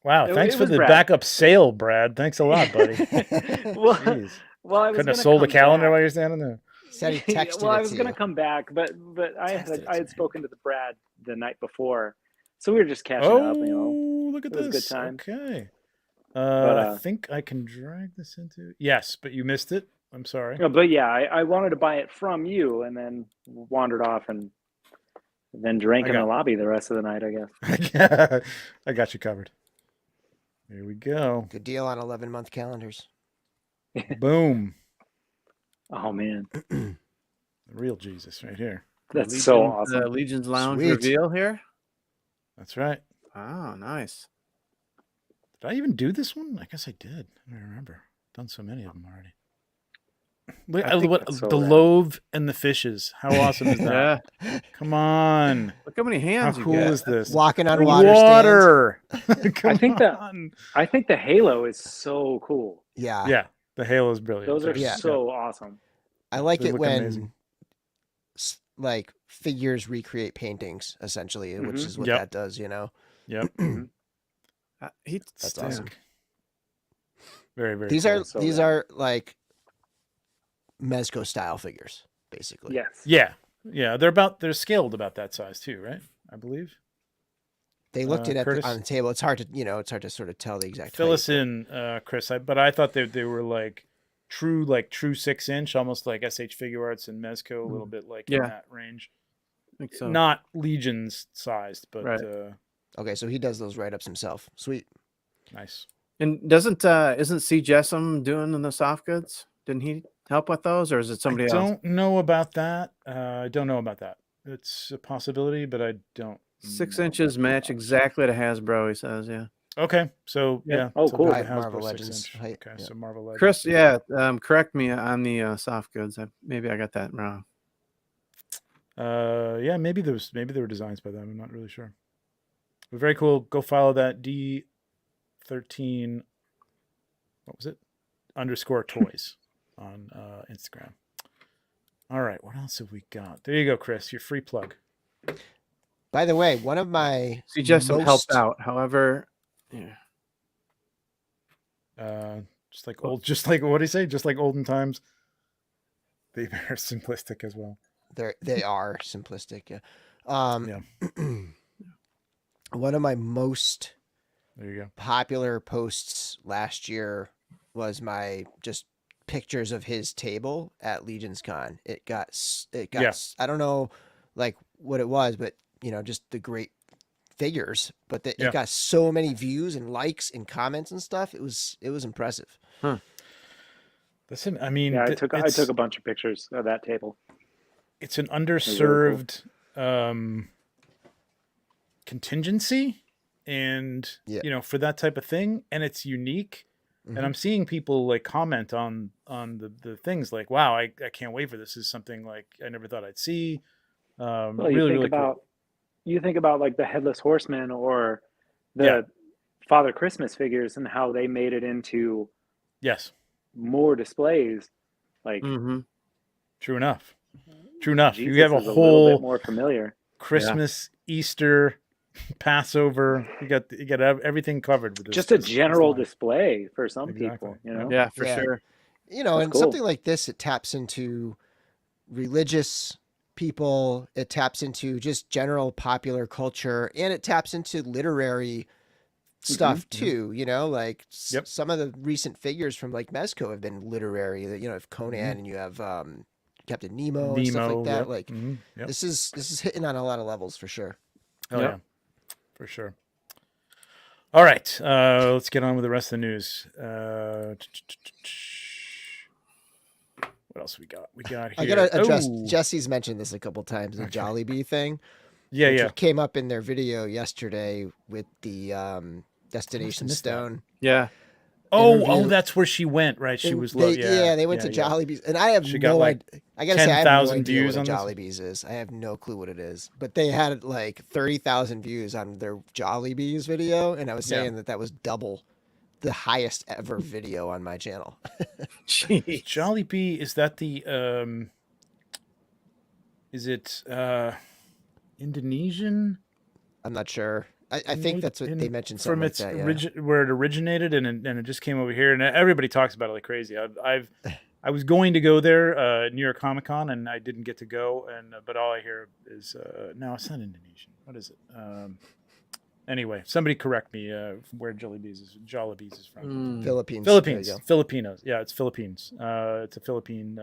Wow, thanks for the backup sale, Brad. Thanks a lot, buddy. well, I was couldn't have sold a calendar while you're standing there. Said he texted I was going to come back, but I had spoken to the Brad the night before, so we were just catching up. Look at this. It was a good time. Okay. I think I can drag this into. Yes, but you missed it. I'm sorry. No, but yeah, I wanted to buy it from you, and then wandered off and then drank in the lobby the rest of the night, I guess. I got you covered. Here we go. Good deal on 11-month calendars. Boom. Oh, man. The real Jesus right here. That's so awesome. Legions Lounge reveal here? That's right. Oh, nice. Did I even do this one? I guess I did. I don't remember. I've done so many of them already. Look, the loaf and the fishes. How awesome is that? Yeah. Come on. Look how many How hands you cool got. is this? Walking on The water stands. water. Come I think that- on. I think the halo is so cool. Yeah. Yeah, the halo is brilliant. Those are Yeah. so awesome. I like They it look when amazing. like figures recreate paintings, essentially, which is what Yep. that does, you know. Yep. That's awesome. Very, very These cool. are So these rad. are like Mezco style figures, basically. Yes. Yeah, they're scaled about that size too, right? I believe. They looked it Curtis? on the table. It's hard to sort of tell the exact Fill height, us in, Chris. But I thought they were like true 6-inch, almost like SH Figure Arts and Mezco, a little bit like in Yeah. that range. I think so. Not Legions sized, but Right. Okay, so he does those write-ups himself. Sweet. nice. And isn't C. Jessam doing the soft goods? Didn't he help with those, or is it somebody I else? don't know about that. I don't know about that. It's a possibility, but I don't. 6 know inches about match that. exactly to Hasbro. He says, yeah. Okay, so Yeah. yeah. Oh, so cool. the Right, Hasbro Marvel 6 Legends inch. height, Okay, yeah. so Marvel Legends. Chris, yeah, correct me on the soft goods. Maybe I got that wrong. Yeah, maybe there were designs by them. I'm not really sure. But very cool. Go follow that D13. What was it? _toys on Instagram. All right, what else have we got? There you go, Chris. Your free plug. By the way, one of my C. Jessam helped most- out. However, yeah. Just like what do you say? Just like olden times. They are simplistic as well. they are simplistic, yeah. Yeah. One of my most There you go. popular posts last year was my just pictures of his table at LegionsCon. It got Yeah. I don't know like what it was, but you know, just the great figures, but Yeah. it got so many views and likes and comments and stuff. It was impressive. Listen, I mean, Yeah, I took it's a bunch of pictures of that table. an really underserved contingency, and Yeah. you know, for that type of thing, and it's unique. Mhm. And I'm seeing people like comment on the things like, "Wow, I can't wait for this. This is something like I never thought I'd see." Well, Really, you think really about cool. you think about like the Headless Horseman or the Yeah. Father Christmas figures and how they made it into Yes, more displays. Like Mm-hmm. true enough. True enough. Jesus You have a is a little whole bit more familiar. Christmas, Easter, Passover. You got everything covered with this. Just a this general line. display for some Exactly. people, you know. Yeah, for Yeah. sure. You know, That's and cool. something like this, it taps into religious people, it taps into just general popular culture, and it taps into literary stuff too. You know, like Yep. some of the recent figures from like Mezco have been literary. You know, if Conan Mhm. and you have Captain Nemo and stuff like that. Yep. Like Yep. this is hitting on a lot of levels for sure. Oh Yep. yeah, for sure. All right, let's get on with the rest of the news. What else we got? We got here. I gotta address. Oh, Jesse's mentioned this a couple times. The Okay. Jollibee thing. yeah, which yeah. came up in their video yesterday with the Destination missed that. Stone. Yeah. Oh, interview. that's where she went, right? She And was they, low. they went to yeah. Jollibee's, and I have She got, no like, idea. I gotta say, I have no 10,000 idea views what a on this. Jollibee's is. I have no clue what it is. But they had like 30,000 views on their Jollibee's video, and I was Yeah. saying that was double the highest ever video on my channel. Jeez. Jollibee, is that the is it Indonesian? I'm not sure. I think that's what they mentioned something from like its that. Yeah. where it originated, and it just came over here, and everybody talks about it like crazy. I was going to go there, New York Comic Con, and I didn't get to go, and but all I hear is no, it's not Indonesian. What is it? Anyway, somebody correct me where Jollibee's is from. Philippines. Philippines, There you go. Filipinos. Yeah, it's Philippines. It's a Philippine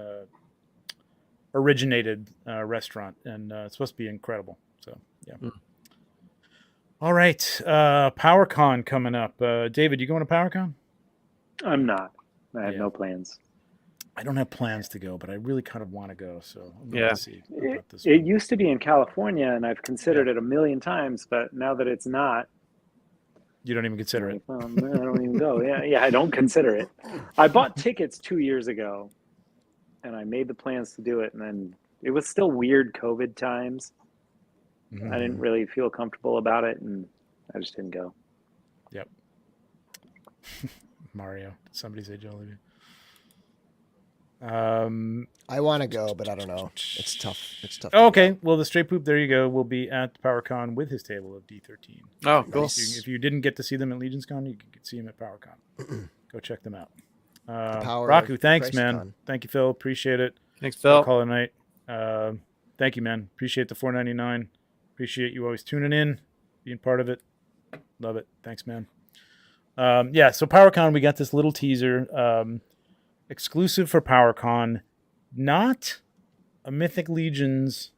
originated restaurant, and it's supposed to be incredible. So yeah. Mm. All right, PowerCon coming up. David, you going to PowerCon? I'm not. I have Yeah. no plans. I don't have plans to go, but I really kind of want to go. So I'm going Yeah. to see about this. It one. used to be in California, and I've considered it a million times, but now that it's not, You don't even consider I'm it. like, well, I don't even go. Yeah, I don't consider it. I bought tickets 2 years ago, and I made the plans to do it, and then it was still weird COVID times. I didn't really feel comfortable about it, and I just didn't go. Yep. Mario. Did somebody say Jollibee? I want to go, but I don't know. It's tough. It's tough. Okay. Well, the Straight Poop, there you go, will be at PowerCon with his table of D13. Oh, cool. Nice. If you didn't get to see them at LegionsCon, you could see them at PowerCon. Go check them out. power Raku, of thanks, Christ man. Con. Thank you, Phil. Appreciate it. Thanks, Phil. Call it a night. Thank you, man. Appreciate the $4.99. Appreciate you always tuning in, being part of it. Love it. Thanks, man. Yeah, so PowerCon, we got this little teaser, exclusive for PowerCon, not a Mythic Legions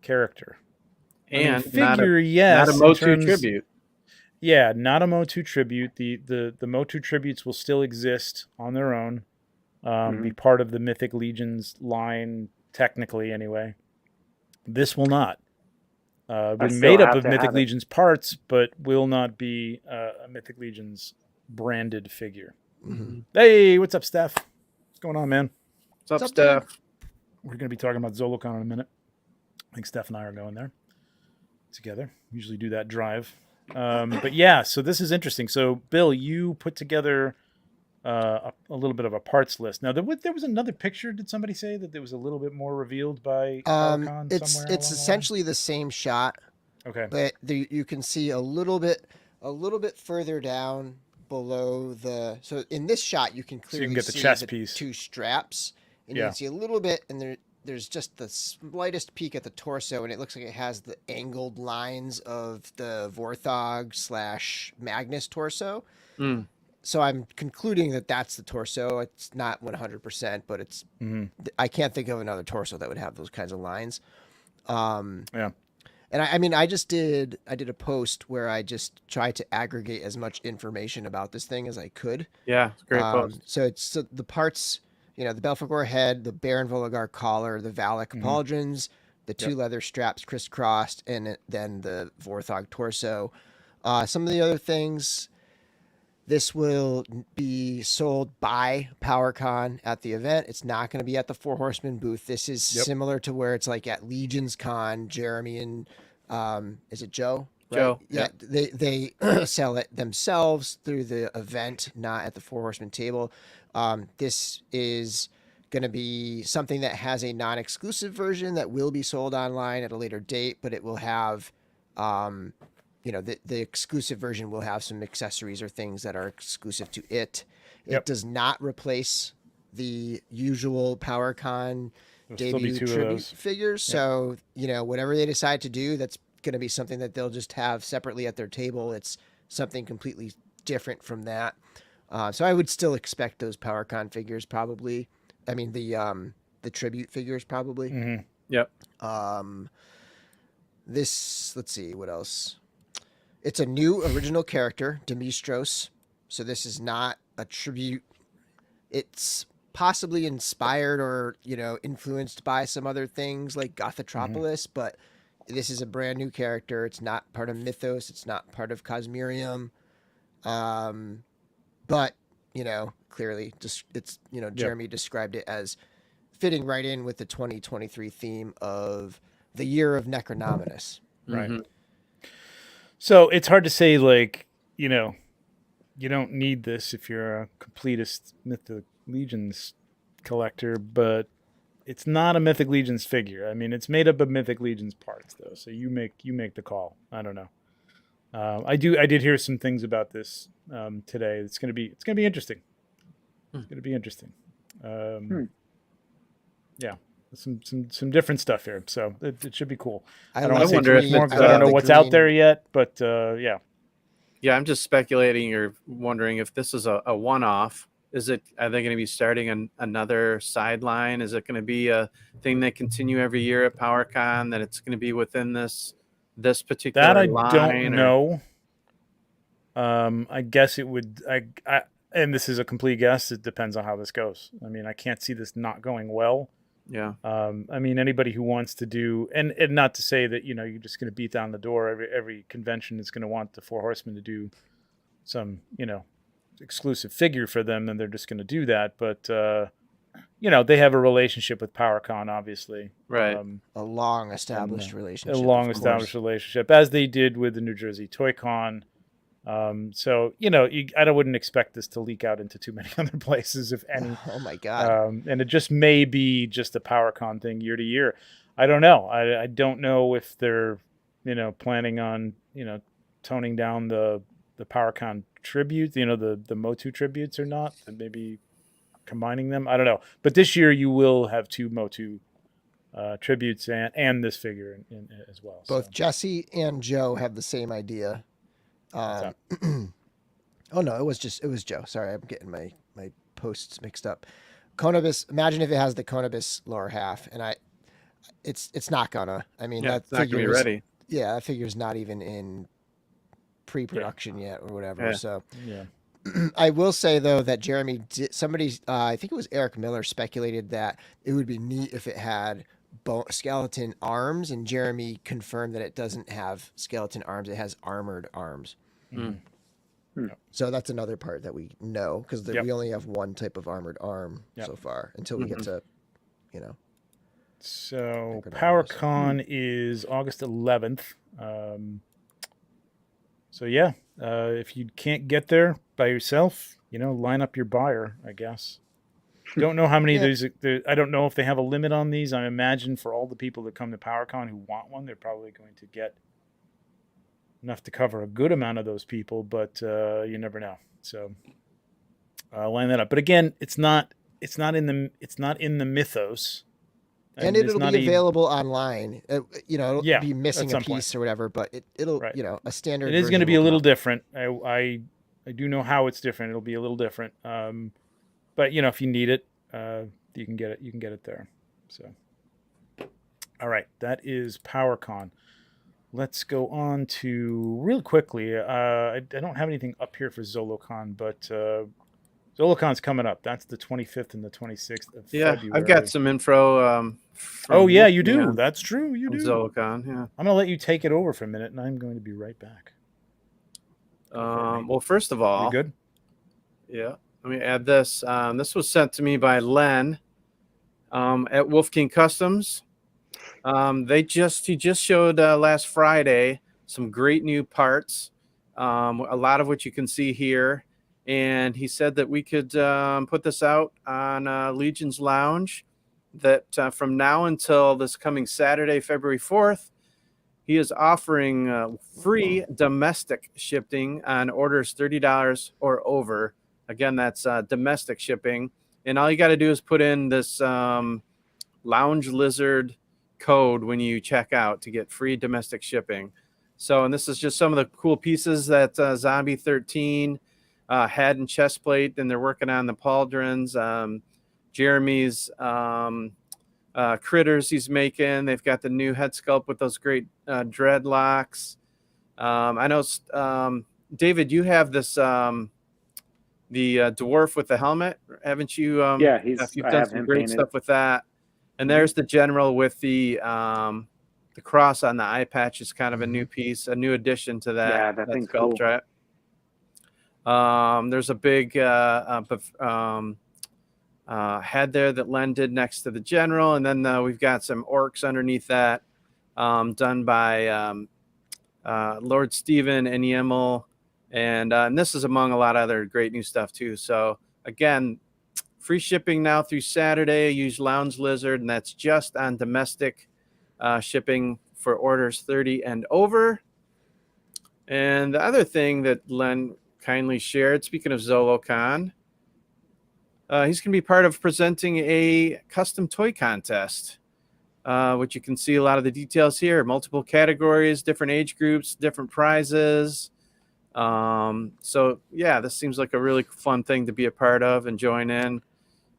character. And figure, yes. not a Motu tribute. Yeah, not a Motu tribute. The Motu tributes will still exist on their own, be part of the Mythic Legions line, technically anyway. This will not. Been made up of Mythic Legions parts, but will not be a Mythic Legions branded figure. Mm-hmm. Hey, what's up, Steph? What's going on, man? What's up, Steph? We're going to be talking about ZoloCon in a minute. I think Steph and I are going there together. Usually do that drive. But yeah, so this is interesting. So, Bill, you put together a little bit of a parts list. Now, there was another picture. Did somebody say that there was a little bit more revealed by PowerCon somewhere? It's essentially the same shot. Okay. But you can see a little bit further down below the. So in this shot, you can clearly get the see chest the piece. two straps, and you can see a little bit, and there's just the slightest peak at the torso, and it looks like it has the angled lines of the Vorthog / Magnus torso. Mm. So I'm concluding that that's the torso. It's not 100%, but it's. I can't think of another torso that would have those kinds of lines. Yeah. And I mean, I did a post where I just tried to aggregate as much information about this thing as I could. Yeah, it's a great post. So the parts, the Belphegor head, the Baron Voligar collar, the Valak pauldrons, the two leather straps crisscrossed, and then the Vorthog torso. Some of the other things, this will be sold by PowerCon at the event. It's not going to be at the Four Horsemen booth. This is similar to where it's like at LegionsCon. Jeremy and is it Joe? Right? Joe. Yeah, they sell it themselves through the event, not at the Four Horsemen table. This is going to be something that has a non-exclusive version that will be sold online at a later date, but it will have the exclusive version will have some accessories or things that are exclusive to it. It does not replace the usual PowerCon debut tribute figures. So, whatever they decide to do, that's going to be something that they'll just have separately at their table. It's something completely different from that. So I would still expect those PowerCon figures probably. I mean, the tribute figures probably. Mm-hmm. Yep. Let's see, what else? It's a new original character, Demistros. So this is not a tribute. It's possibly inspired or, influenced by some other things like Gothotropolis, but this is a brand new character. It's not part of Mythos. It's not part of Cosmerium. But, clearly just it's, Jeremy described it as fitting right in with the 2023 theme of the year of Necronominus. Right. Mm-hmm. So it's hard to say, you don't need this if you're a completist Mythic Legions collector, but it's not a Mythic Legions figure. I mean, it's made up of Mythic Legions parts, though. So you make the call. I don't know. I did hear some things about this today. It's gonna be interesting. It's gonna be interesting. Yeah. Some different stuff here, so it should be cool. I don't want to say too much more because I don't know what's out there yet, but yeah. Yeah, I'm just speculating or wondering if this is a one-off. Are they going to be starting another sideline? Is it going to be a thing that continue every year at PowerCon? That it's going to be within this particular that I line? Don't know. I guess it would. And this is a complete guess. It depends on how this goes. I mean, I can't see this not going well. Yeah. I mean, anybody who wants to do, and not to say that, you're just going to beat down the door. Every convention is going to want the Four Horsemen to do some, exclusive figure for them, and they're just going to do that. But, you know, they have a relationship with PowerCon, obviously. Right. A long established A relationship. long of established course. relationship, as they did with the New Jersey Toy Con. So, you know, I wouldn't expect this to leak out into too many other places, if any. Oh my God. And it just may be just a PowerCon thing year to year. I don't know. I don't know if they're, you know, planning on, you know, toning down the PowerCon tributes, you know, the Motu tributes or not, and maybe combining them. I don't know. But this year you will have 2 Motu tributes and this figure as well. Both So. Jesse and Joe have the same idea. Oh no, it was Joe. Sorry, I'm getting my posts mixed up. Conobus. Imagine if it has the Conobus lower half, and it's not gonna. I mean, Yeah, that it's not figure gonna be ready. Yeah, that figure's not even in pre-production yet or whatever. Yeah. So Yeah. I will say though that Jeremy I think it was Eric Miller speculated that it would be neat if it had skeleton arms, and Jeremy confirmed that it doesn't have skeleton arms. It has armored arms. Mm. So that's another part that we know, because we only have one type of armored arm so far until we get to, you know. So PowerCon is August 11th. So yeah, if you can't get there by yourself, you know, line up your buyer, I guess. Don't know how many of these. I don't know if they have a limit on these. I imagine for all the people that come to PowerCon who want one, they're probably going to get enough to cover a good amount of those people, but you never know. So line that up. But again, it's not in the mythos. And it'll be available online. You know, it'll be missing a piece or whatever, but it'll you know, a standard. It is going to be a little different. I do know how it's different. It'll be a little different. But you know, if you need it, you can get it. You can get it there. So, all right, that is PowerCon. Let's go on to real quickly. I don't have anything up here for ZoloCon, but ZoloCon's coming up. That's the 25th and the 26th of February. I've got some info. Oh yeah, you do. That's true. You do. ZoloCon. Yeah. I'm gonna let you take it over for a minute, and I'm going to be right back. Well, first of all, you good? Yeah. Let me add this. This was sent to me by Len at Wolf King Customs. He just showed last Friday some great new parts, a lot of which you can see here, and he said that we could put this out on Legion's Lounge, that from now until this coming Saturday, February 4th, he is offering free domestic shipping on orders $30 or over. Again, that's domestic shipping, and all you got to do is put in this Lounge Lizard code when you check out to get free domestic shipping. So, and this is just some of the cool pieces that Zombie 13 head and chest plate, and they're working on the pauldrons. Jeremy's critters he's making. They've got the new head sculpt with those great dreadlocks. I know, David, you have this the dwarf with the helmet, haven't you? Yeah, you've done some great stuff with that. And there's the general with the cross on the eye patch is kind of a new piece, a new addition to that. Yeah, that thing's cool. Right? There's a big head there that Len did next to the general, and then we've got some orcs underneath that, done by Lord Stephen and Yemel, and this is among a lot of other great new stuff too. So again, free shipping now through Saturday. Use Lounge Lizard, and that's just on domestic shipping for orders 30 and over. And the other thing that Len kindly shared, speaking of ZoloCon, he's going to be part of presenting a custom toy contest, which you can see a lot of the details here. Multiple categories, different age groups, different prizes. So yeah, this seems like a really fun thing to be a part of and join in.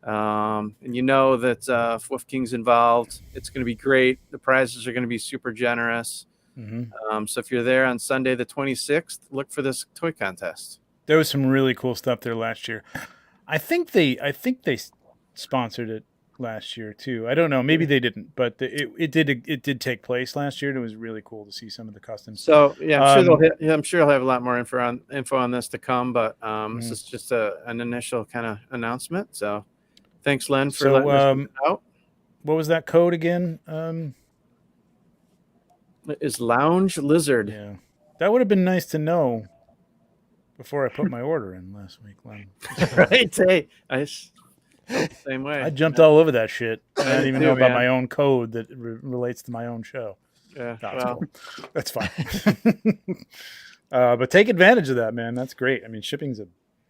And you know that if Wolf King's involved, it's going to be great. The prizes are going to be super generous. Mm-hmm. So if you're there on Sunday the 26th, look for this toy contest. There was some really cool stuff there last year. I think they sponsored it last year too. I don't know, maybe they didn't, but it did take place last year, and it was really cool to see some of the customs. So yeah, I'm sure they'll have a lot more info on this to come, but this is just an initial kind of announcement. So Thanks, Len, for So, letting us put it out. what was that code again? It is Lounge Lizard. Yeah, that would have been nice to know before I put my order in last week, Len. Right? Hey, I felt the same way. I jumped all over that shit. I I didn't did even too, know about man. my own code that relates to my own show. Yeah, No, it's well, cool. That's fine. But take advantage of that, man. That's great. I mean, shipping's a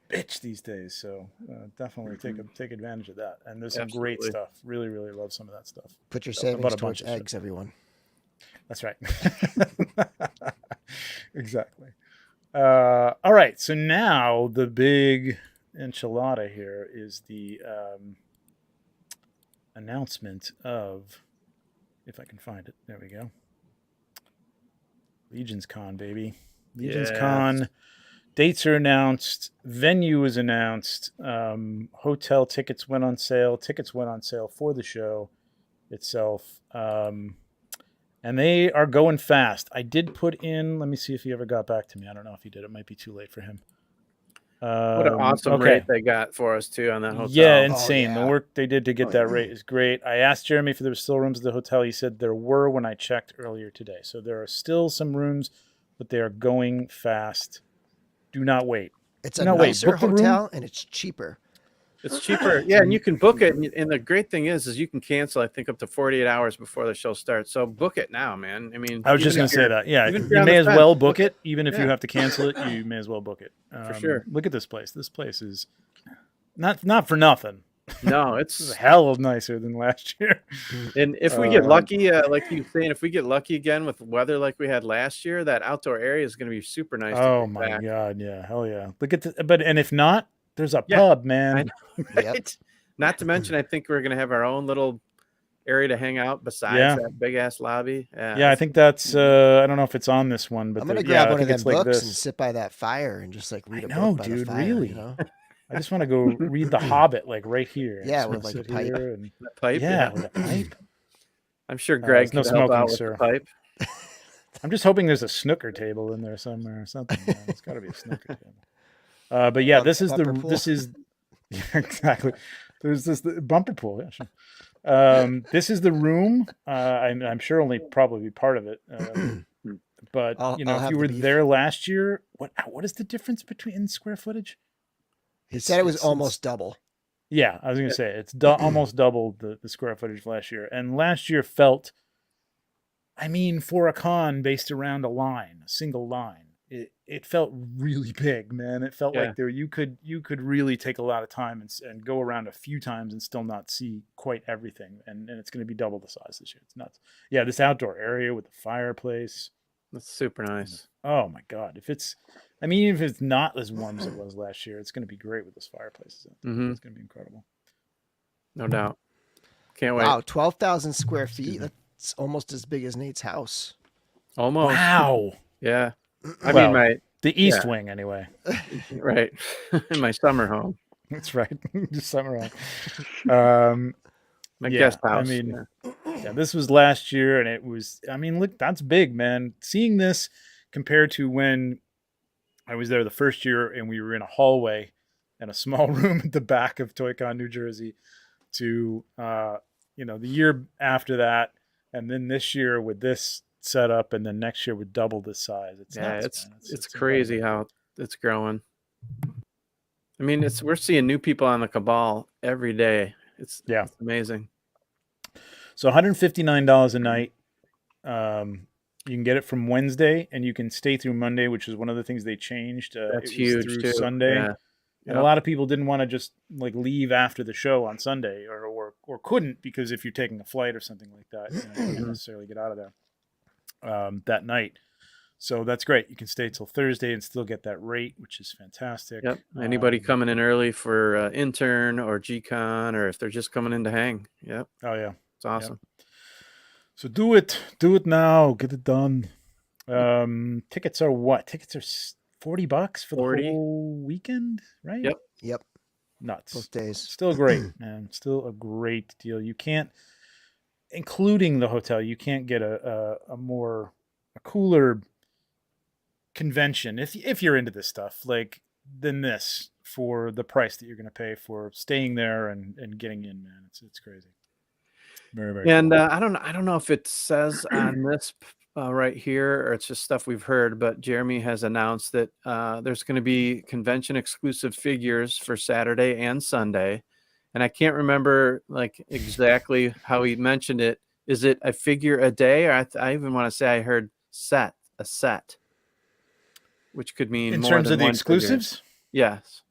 bitch these days, so definitely take advantage of that. And there's some great Absolutely. stuff. Really, really love some of that stuff. Put your Bought savings a bunch towards of shit. eggs, everyone. That's right. Exactly. All right. So now the big enchilada here is the announcement of, if I can find it. There we go. LegionsCon, baby. LegionsCon. Dates are announced. Venue is announced. Hotel tickets went on sale. Tickets went on sale for the show itself. And they are going fast. I did put in, let me see if he ever got back to me. I don't know if he did. It might be too late for him. what an awesome rate they got for us too on that hotel. Yeah, insane. yeah. The work they did to get that rate is great. I asked Jeremy if there were still rooms at the hotel. He said there were when I checked earlier today. So there are still some rooms, but they are going fast. Do not wait. It's a No, wait, nicer book the room? hotel and it's cheaper. It's cheaper. Yeah, and you can book it. And the great thing is you can cancel, I think, up to 48 hours before the show starts. So book it now, man. I mean, I was just even going if to say you're- that. Yeah, even if you you're on may the as fence, well book it. Even if you Yeah. have to cancel it, you may as well book it. For sure. Look at this place. This place is not for nothing. No, It's it's a hell of nicer than last year. and if we get lucky, like you were saying, if we get lucky again with weather like we had last year, that outdoor area is going to be super nice. Oh to get my back. god, yeah, hell yeah. Look at the, and if not, there's a Yeah, pub, I man. know, Yep. right? Not to mention, I think we're going to have our own little area to hang out besides Yeah. that big ass lobby. Yeah, I think that's I don't know if it's on this one, but I'm gonna yeah, grab I one of think them it's like books and this. sit by that fire and just like read a know, book by the dude, fire. really. You know? I just want to go read The Hobbit like right here. Yeah, Just with, wanna like, a sit pipe. here and, the pipe. yeah, with a pipe. I'm sure Greg there's can no help smoking, out with sir. the pipe. I'm just hoping there's a snooker table in there somewhere or something. Man. It's got to be a snooker table. But yeah, this is Bumper pool. yeah, exactly. There's the bumper pool. Yeah, sure. This is the room. I'm sure only probably part of it. But I'll if have you the were beef. there last year, what is the difference between square footage? He said it was almost double. Yeah, I was gonna say it's almost double the square footage last year, and last year felt, I mean, for a con based around a single line, it felt really big, man. It felt like you could really take a lot of time and go around a few times and still not see quite everything, and it's going to be double the size this year. It's nuts. Yeah, this outdoor area with the fireplace. That's super nice. Oh my god! If it's not as warm as it was last year, it's going to be great with those fireplaces. Mhm. It's going to be incredible. No doubt. Can't wait. Wow, 12,000 square feet. That's almost as big as Nate's house. Almost. Wow. Yeah. I Well, mean, the East Wing, anyway. right. In my summer home, That's right. Just somewhere around. my Yeah, guest I house. mean, yeah, this was last year, and it was. I mean, look, that's big, man. Seeing this compared to when I was there the first year, and we were in a hallway in a small room at the back of ToyCon, New Jersey, to the year after that, and then this year with this setup, and then next year with double the size. It's nuts, man. it's crazy how it's growing. I mean, we're seeing new people on the Cabal every day. It's amazing. So $159 a night. You can get it from Wednesday, and you can stay through Monday, which is one of the things they changed. That's it was huge through too. Sunday, Yeah. and a lot of people didn't want to just like leave after the show on Sunday, or couldn't, because if you're taking a flight or something like that, you can't necessarily get out of there that night. So that's great. You can stay till Thursday and still get that rate, which is fantastic. Yep. Anybody coming in early for intern or G-Con, or if they're just coming in to hang. Yep. Oh yeah, It's awesome. Yep. So do it now. Get it done. Tickets are what? Tickets are $40 for the 40. whole weekend, right? Yep. Yep. Nuts. Both days. Still great, man. Still a great deal. You can't, including the hotel, you can't get a cooler convention if you're into this stuff than this for the price that you're going to pay for staying there and getting in, man. It's crazy. Very, very And cool. I don't know if it says on this right here or it's just stuff we've heard, but Jeremy has announced that there's going to be convention exclusive figures for Saturday and Sunday. And I can't remember like exactly how he mentioned it. Is it a figure a day? Or I even want to say I heard a set, which could mean In more terms than of the one exclusives? figure. Yes.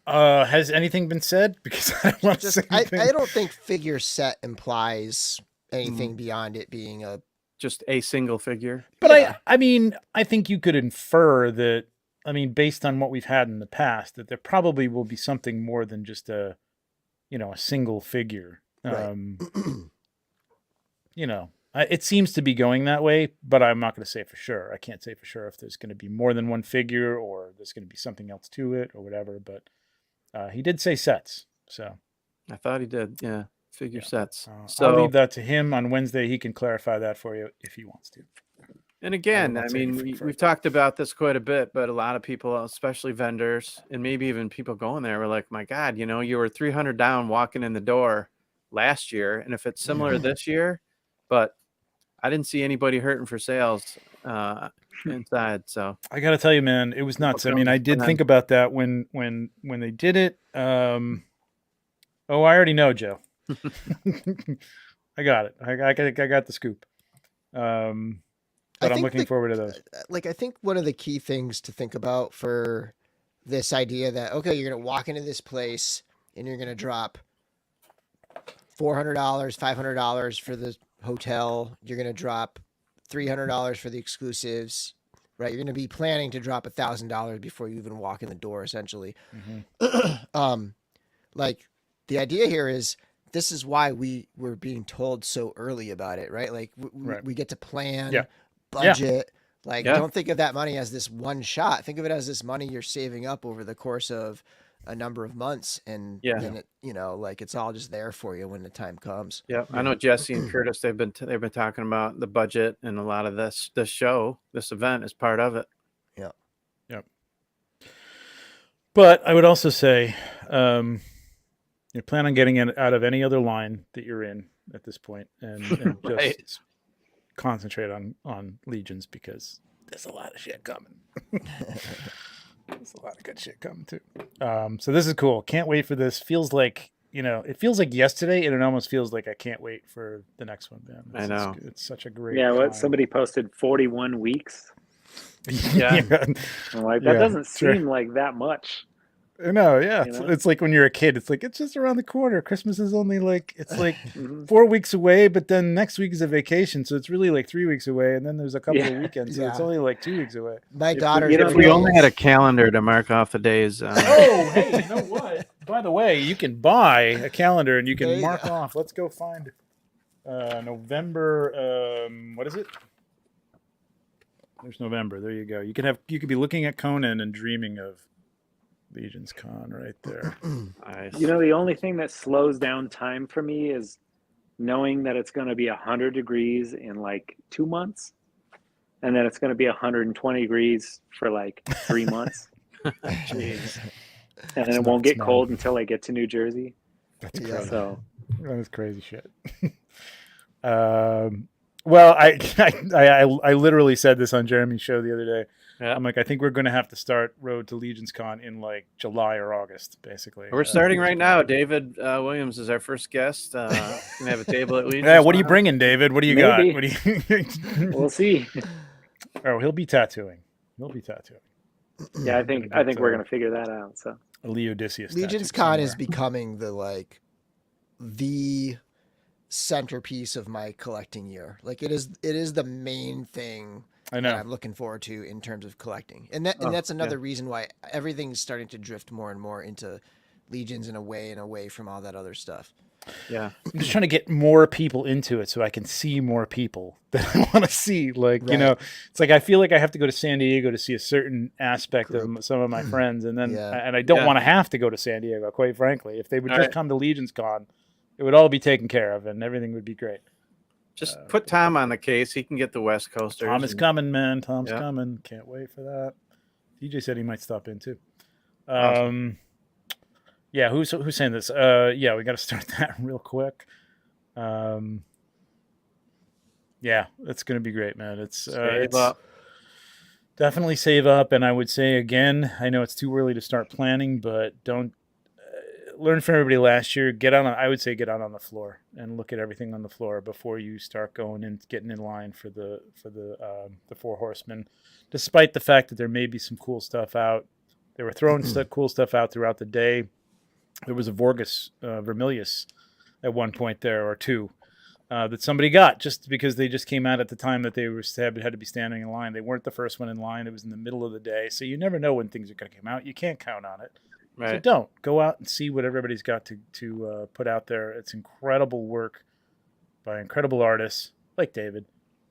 Has anything been said? Because I don't want to say anything. I don't think figure set implies anything beyond it being a just a single figure. But yeah. I mean, I think you could infer that, I mean, based on what we've had in the past, that there probably will be something more than just a single figure. Right. It seems to be going that way, but I'm not going to say for sure. I can't say for sure if there's going to be more than one figure or there's going to be something else to it or whatever. But he did say sets, so I thought he did. Yeah, figure sets. So I'll leave that to him on Wednesday. He can clarify that for you if he wants to. And again, I mean, we've talked about this quite a bit, but a lot of people, especially vendors, and maybe even people going there, were like, "My God, you were 300 down walking in the door last year, and if it's similar this year, but I didn't see anybody hurting for sales inside." So I got to tell you, man, it was nuts. I mean, I did think about that when they did it. I already know, Joe. I got it. I got the scoop. But I'm looking forward to those. Like, I think one of the key things to think about for this idea that, okay, you're going to walk into this place and you're going to drop $400, $500 for the hotel. You're going to drop $300 for the exclusives, right? You're going to be planning to drop $1,000 before you even walk in the door, essentially. Like, the idea here is, this is why we were being told so early about it, right? Like we get to plan, budget. Like, don't think of that money as this one shot. Think of it as this money you're saving up over the course of a number of months, and then it, like, it's all just there for you when the time comes. Yeah, I know Jesse and Curtis. They've been talking about the budget, and a lot of this event is part of it. Yeah. Yep. But I would also say, you plan on getting it out of any other line that you're in at this point, and just concentrate on Legions, because there's a lot of shit coming. There's a lot of good shit coming too. So this is cool. Can't wait for this. Feels like, it feels like yesterday, and it almost feels like I can't wait for the next one, man. I know. It's such a great time. Somebody posted 41 weeks. Yeah. I'm like, that doesn't seem like that much. No, yeah. It's like when you're a kid, it's like, it's just around the corner. Christmas is only like, it's like 4 weeks away, but then next week is a vacation. So it's really like 3 weeks away. And then there's a couple of weekends. So it's only like 2 weeks away. My daughter, if we only had a calendar to mark off the days. Oh, hey, you know what? By the way, you can buy a calendar and you can mark off. Let's go find November. What is it? There's November. There you go. You could be looking at Conan and dreaming of LegionsCon right there. Nice. The only thing that slows down time for me is knowing that it's going to be 100 degrees in like 2 months, and then it's going to be 120 degrees for like 3 months. Jeez. And then it won't get cold until I get to New Jersey. That's crazy. So that is crazy shit. Well, I literally said this on Jeremy's show the other day. Yeah. I'm like, I think we're going to have to start Road to LegionsCon in like July or August, basically. We're starting right now. David Williams is our first guest. Gonna have a table at Legions. Yeah, what are you bringing, David? What do you got? What do you... We'll see. Oh, he'll be tattooing. Yeah, I think we're gonna figure that out. So Odysseus. LegionsCon is becoming the centerpiece of my collecting year. Like, it is the main thing I know that I'm looking forward to in terms of collecting. And that's another reason why everything's starting to drift more and more into Legions and away from all that other stuff. Yeah. I'm just trying to get more people into it so I can see more people that I want to see. Like, it's like I feel like I have to go to San Diego to see a certain aspect of some of my friends, and then and I don't want to have to go to San Diego, quite frankly. If they would just come to LegionsCon, it would all be taken care of and everything would be great. Just put Tom on the case. He can get the West Coasters. Tom is coming, man. Tom's coming. Can't wait for that. DJ said he might stop in too. Awesome. Yeah, who's saying this? Yeah, we got to start that real quick. Yeah, it's going to be great, man. It's up. Definitely save up, and I would say again, I know it's too early to start planning, but don't learn from everybody last year. I would say get out on the floor and look at everything on the floor before you start going and getting in line for the Four Horsemen. Despite the fact that there may be some cool stuff out, they were throwing cool stuff out throughout the day. There was a Vorgus Vermilius at one point there, or two, that somebody got just because they just came out at the time that they had to be standing in line. They weren't the first one in line. It was in the middle of the day. So you never know when things are going to come out. You can't count on it. Right. So don't. Go out and see what everybody's got to put out there. It's incredible work by incredible artists like David.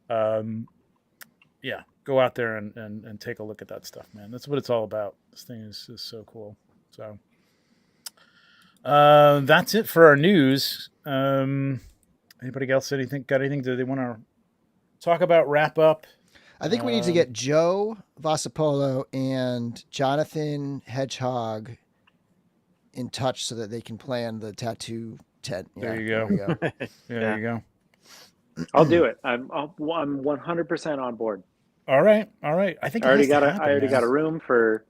Yeah, go out there and take a look at that stuff, man. That's what it's all about. This thing is so cool. So that's it for our news. Anybody else got anything that they want to talk about, wrap up? I think we need to get Joe Vasapolo and Jonathan Hedgehog in touch so that they can plan the tattoo tent. Yeah, there you go. There you go. I'll do it. I'm 100% on board. All right. I think I already got a room for.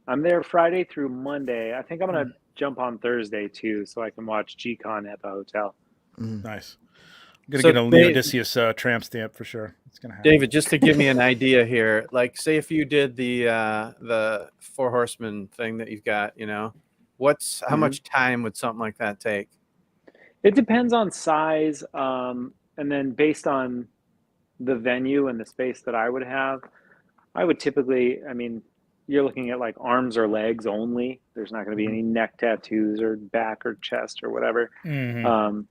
I'm there Friday through Monday. I think I'm gonna jump on Thursday too, so I can watch G-Con at the hotel. Nice. I'm gonna get a Leodicius tramp stamp for sure. It's gonna happen. David, just to give me an idea here, like say if you did the Four Horsemen thing that you've got, how much time would something like that take? It depends on size, and then based on the venue and the space that I would have, I would typically, you're looking at like arms or legs only. There's not going to be any neck tattoos or back or chest or whatever. Something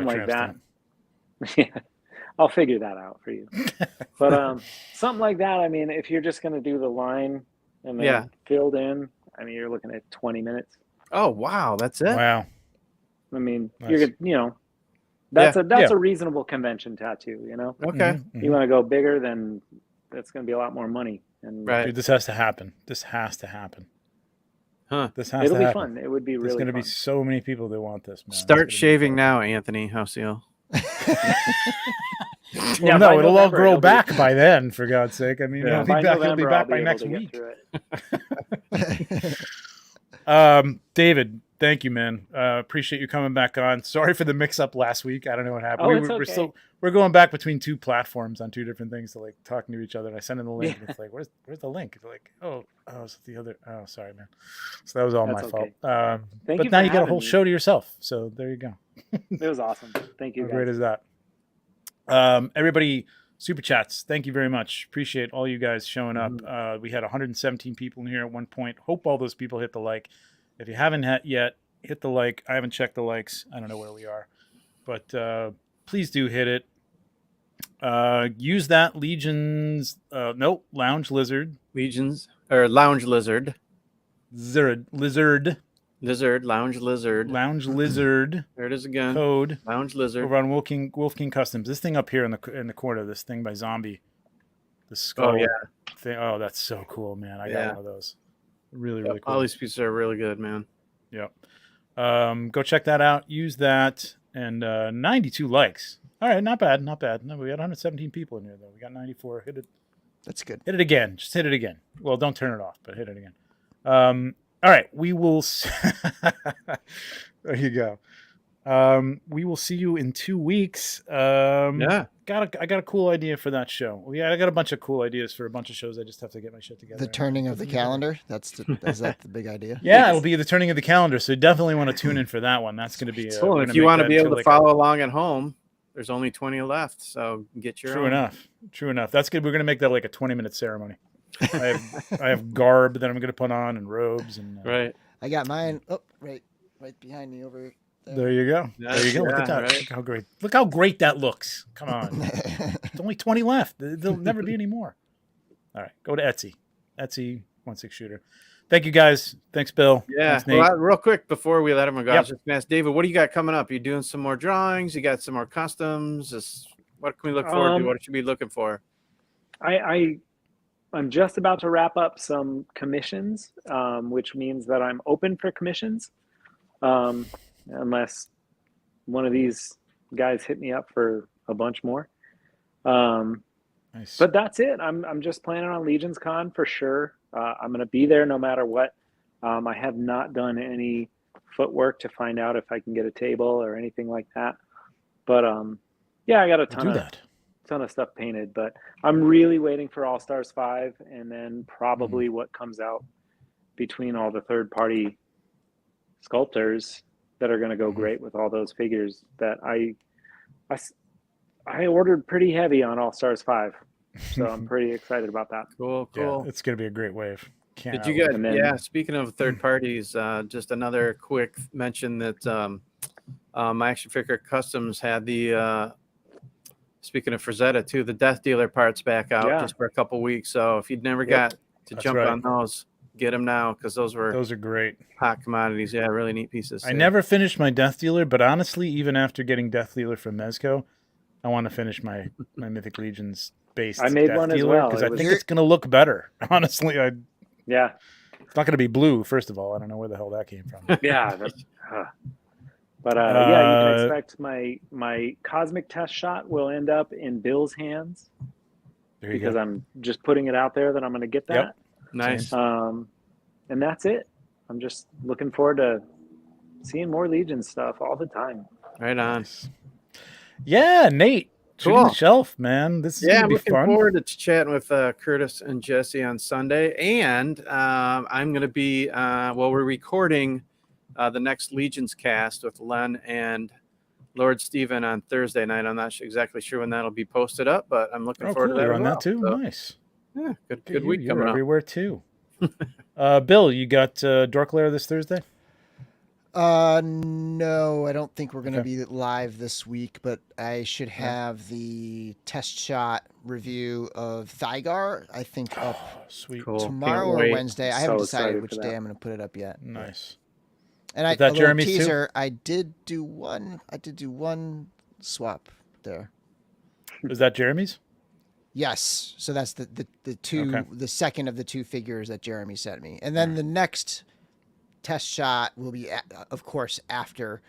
like that. Yeah, I'll figure that out for you. But something like that, if you're just going to do the line and then filled in, you're looking at 20 minutes. Oh, wow. That's it? Wow. Nice. You're that's a reasonable convention tattoo, Okay. You want to go bigger, then that's going to be a lot more money. And right. Dude, this has to happen. Huh. It'll be fun. It would be really fun. There's going to be so many people that want this, man. Start shaving now, Anthony Houseel. Well, no, it'll all grow back by then, for God's sake. He'll be back by next week. David, thank you, man. Appreciate you coming back on. Sorry for the mix-up last week. I don't know what happened. We're going back between two platforms on two different things to like talking to each other. And I sent in the link. And it's like, where's the link? It's like, it's the other. Oh, sorry, man. So that was all my fault. But now you got a whole show to yourself. So there you go. It was awesome. Thank you. How great is that? Everybody, super chats. Thank you very much. Appreciate all you guys showing up. We had 117 people in here at one point. Hope all those people hit the like. If you haven't yet, hit the like. I haven't checked the likes. I don't know where we are, but please do hit it. Use that Legions. Lounge Lizard. Legions or Lounge Lizard. Lizard. Lounge Lizard. Lounge Lizard. There it is again. Code. Lounge Lizard. Over on Wolf King Customs. This thing up here in the corner. This thing by Zombie. The skull. Oh yeah. Thing. Oh, that's so cool, man. I got one of those. Really, really cool. All these pieces are really good, man. Yep. Go check that out. Use that. And 92 likes. All right, not bad. No, we got 117 people in here, though. We got 94. Hit it. That's good. Hit it again. Just hit it again. Well, don't turn it off, but hit it again. All right, we will. There you go. We will see you in 2 weeks. I got a cool idea for that show. I got a bunch of cool ideas for a bunch of shows. I just have to get my shit together. The turning of the calendar. Is that the big idea? Yeah, it'll be the turning of the calendar. So you definitely want to tune in for that one. That's going to be cool. If you want to be able to follow along at home, there's only 20 left. So get your own. True enough. That's good. We're going to make that like a 20-minute ceremony. I have garb that I'm going to put on and robes and right. I got mine. Oh, right behind me over there. There you go. There you go. Look at that. Right. Look how great that looks. Come on. There's only 20 left. There'll never be any more. All right. Go to Etsy. Etsy 16 shooter. Thank you guys. Thanks, Bill. Yeah. Thanks, Nate. Well, real quick before we let everyone go, I was just going to ask David, what do you got coming up? You doing some more drawings? You got some more customs? What can we look forward to? What should we be looking for? I'm just about to wrap up some commissions, which means that I'm open for commissions, unless one of these guys hit me up for a bunch more. Nice. But that's it. I'm just planning on LegionsCon for sure. I'm going to be there no matter what. I have not done any footwork to find out if I can get a table or anything like that. But yeah, I got a ton of stuff painted. But I'm really waiting for All Stars 5, and then probably what comes out between all the third-party sculptors that are going to go great with all those figures that I ordered pretty heavy on All Stars 5, so I'm pretty excited about that. Cool. Yeah, it's going to be a great wave. Did you guys? Speaking of third parties, just another quick mention that my Action Figure Customs had the. Speaking of Frazetta too, the Death Dealer parts back out just for a couple weeks. So if you'd never got to jump on those, get them now, because those are great, hot commodities. Yeah, really neat pieces. I never finished my Death Dealer, but honestly, even after getting Death Dealer from Mezco, I want to finish my Mythic Legions based. I made Death one Dealer as well because I think it's going to look better. Honestly, it's not going to be blue. First of all, I don't know where the hell that came from. Yeah, but yeah, you can expect my cosmic test shot will end up in Bill's hands because I'm just putting it out there that I'm going to get that. Yep. Nice. And that's it. I'm just looking forward to seeing more Legion stuff all the time. Right on. Yeah, Nate. Shooting the shelf, man. This is gonna be fun. I'm looking forward to chatting with Curtis and Jesse on Sunday, and I'm going to be we're recording the next Legions cast with Len and Lord Steven on Thursday night. I'm not exactly sure when that'll be posted up, but I'm looking forward to that. You're on that too. So, nice. Yeah, good week coming up. Everywhere too. Bill, you got Dorklair this Thursday? No, I don't think we're going to be live this week, but I should have the test shot review of Thygar, I think, up tomorrow or Wednesday. I haven't decided which day I'm going to put it up yet. Nice. And I that Jeremy's teaser, too? I did do one swap there. Was that Jeremy's? Yes. So that's the two, the second of the two figures that Jeremy sent me. And then the next test shot will be, of course, after,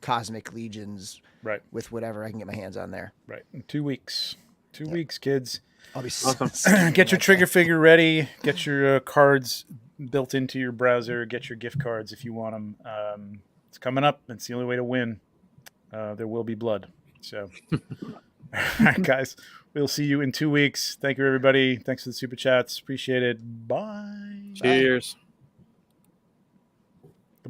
Cosmic Legions, with whatever I can get my hands on there. Right. In 2 weeks. 2 weeks, kids. I'll be awesome. Get your trigger figure ready. Get your cards built into your browser. Get your gift cards if you want them. It's coming up. It's the only way to win. There will be blood. So, all right, guys. We'll see you in 2 weeks. Thank you, everybody. Thanks for the super chats. Appreciate it. Bye. Cheers. Bye.